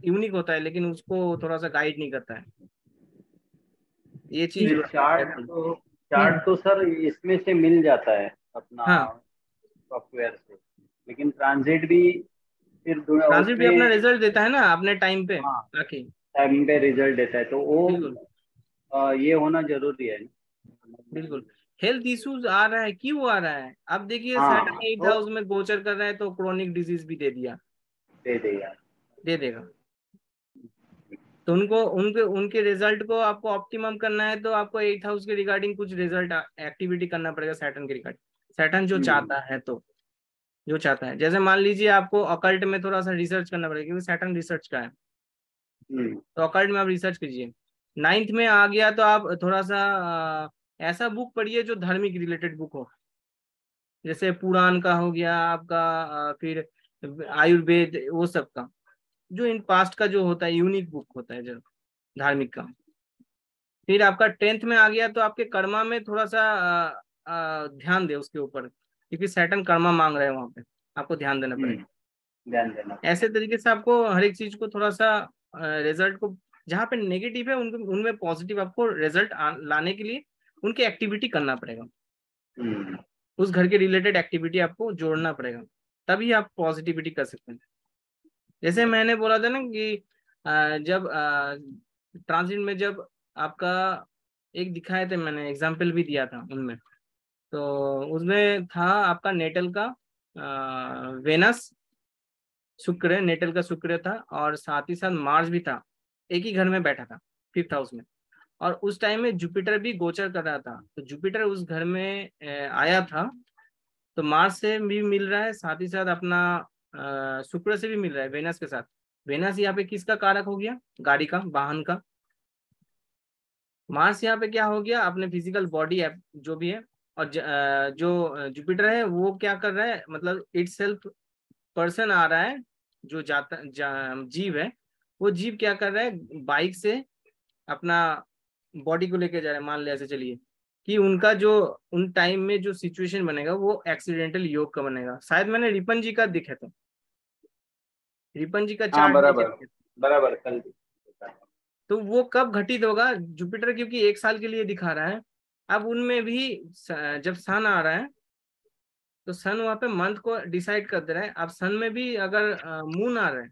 यूनिक होता है, लेकिन उसको थोड़ा सा गाइड नहीं करता है। ये चीज नहीं, चार्ट तो सर इसमें से मिल जाता है अपना हाँ, सॉफ्टवेयर से, लेकिन ट्रांजिट भी फिर ट्रांजिट भी अपना उसमें, रिजल्ट देता है ना अपने टाइम पे हाँ, आके। टाइम पे रिजल्ट देता है, तो वो बिल्कुल। ये होना जरूरी है। बिल्कुल। हेल्थ इश्यूज आ रहा है, क्यों आ रहा है? अब देखिए हाँ सैटर्न 8th तो हाउस में गोचर कर रहा है तो क्रोनिक डिजीज भी दे दिया, दे दे यार। दे देगा। तो उनको उनके उनके रिजल्ट को आपको ऑप्टिमम करना है तो आपको 8th हाउस के रिगार्डिंग कुछ रिजल्ट एक्टिविटी करना पड़ेगा सैटर्न के रिगार्डिंग। सैटर्न जो चाहता है, तो जो चाहता है, जैसे मान लीजिए आपको अकल्ट में थोड़ा सा रिसर्च करना पड़ेगा क्योंकि सैटर्न रिसर्च का है, तो अकल्ट में आप रिसर्च कीजिए। 9th में आ गया तो आप थोड़ा सा ऐसा बुक पढ़िए जो धार्मिक रिलेटेड बुक हो, जैसे पुराण का हो गया आपका, फिर आयुर्वेद, वो सब का, जो इन पास्ट का जो होता है यूनिक बुक होता है जो धार्मिक का। फिर आपका 10th में आ गया तो आपके कर्मा में थोड़ा सा ध्यान दे उसके ऊपर, क्योंकि सैटर्न कर्मा मांग रहे हैं वहां पे, आपको ध्यान देना पड़ेगा। ध्यान देना। ऐसे तरीके से आपको हर एक चीज को थोड़ा सा रिजल्ट को, जहाँ पे नेगेटिव है उनमें पॉजिटिव आपको रिजल्ट लाने के लिए उनकी एक्टिविटी करना पड़ेगा, उस घर के रिलेटेड एक्टिविटी आपको जोड़ना पड़ेगा, तभी आप पॉजिटिविटी कर सकते हैं। जैसे मैंने बोला था ना कि जब ट्रांजिट में जब आपका एक दिखाए थे, मैंने एग्जाम्पल भी दिया था उनमें, तो उसमें था आपका नेटल का वेनस, शुक्र, नेटल का शुक्र था, और साथ ही साथ मार्स भी था, एक ही घर में बैठा था 5th हाउस में। और उस टाइम में जुपिटर भी गोचर कर रहा था, तो जुपिटर उस घर में आया था, तो मार्स से भी मिल रहा है, साथ ही साथ अपना शुक्र से भी मिल रहा है, वेनस के साथ। वेनस यहाँ पे किसका कारक हो गया? गाड़ी का, वाहन का। मार्स यहाँ पे क्या हो गया? अपने फिजिकल बॉडी जो भी है। और जो जुपिटर है वो क्या कर रहा है, मतलब इट सेल्फ पर्सन आ रहा है, जो जीव है, वो जीव क्या कर रहा है, बाइक से अपना बॉडी को लेके जा रहा है। मान ले ऐसे चलिए कि उनका जो उन टाइम में जो सिचुएशन बनेगा वो एक्सीडेंटल योग का बनेगा। शायद मैंने रिपन जी का दिखा था, रिपन जी का हाँ चार्ट बराबर देखे थे। बराबर, कल तो वो कब घटित होगा? जुपिटर क्योंकि 1 साल के लिए दिखा रहा है। अब उनमें भी जब सन आ रहा है तो सन वहां पे मंथ को डिसाइड कर दे रहा है। अब सन में भी अगर मून आ रहा है,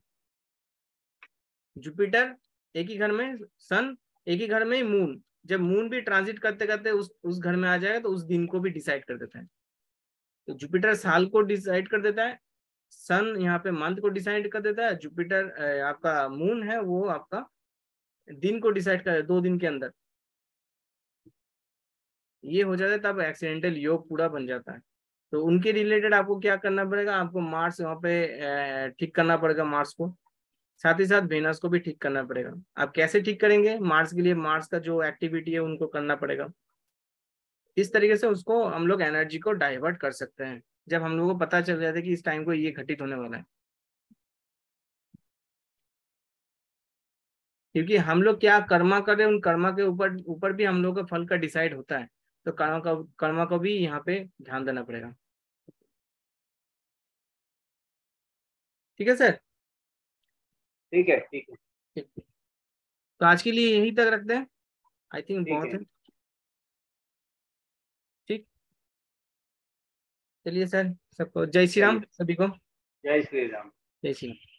जुपिटर एक ही घर में, सन एक ही घर में ही मून, जब मून भी ट्रांजिट करते करते उस घर में आ जाएगा तो उस दिन को भी डिसाइड कर देता है। तो जुपिटर साल को डिसाइड कर देता है, सन यहाँ पे मंथ को डिसाइड कर देता है, जुपिटर आपका मून है वो आपका दिन को डिसाइड कर 2 दिन के अंदर। ये हो जाता है तब एक्सीडेंटल योग पूरा बन जाता है। तो उनके रिलेटेड आपको क्या करना पड़ेगा, आपको मार्स वहाँ पे ठीक करना पड़ेगा मार्स को, साथ ही साथ वेनस को भी ठीक करना पड़ेगा। आप कैसे ठीक करेंगे? मार्स के लिए मार्स का जो एक्टिविटी है उनको करना पड़ेगा। इस तरीके से उसको हम लोग एनर्जी को डाइवर्ट कर सकते हैं, जब हम लोगों को पता चल जाता है कि इस टाइम को ये घटित होने वाला है। क्योंकि हम लोग क्या कर्मा कर रहे हैं, उन कर्मा के ऊपर ऊपर भी हम लोग का फल का डिसाइड होता है, तो कर्मा को भी यहाँ पे ध्यान देना पड़ेगा। ठीक है सर? ठीक है। ठीक है। ठीक। तो आज के लिए यही तक रखते हैं, आई थिंक ठीक बहुत है। है। ठीक, चलिए सर, सबको जय श्री राम, चलिए, सभी को जय श्री राम। जय श्री राम।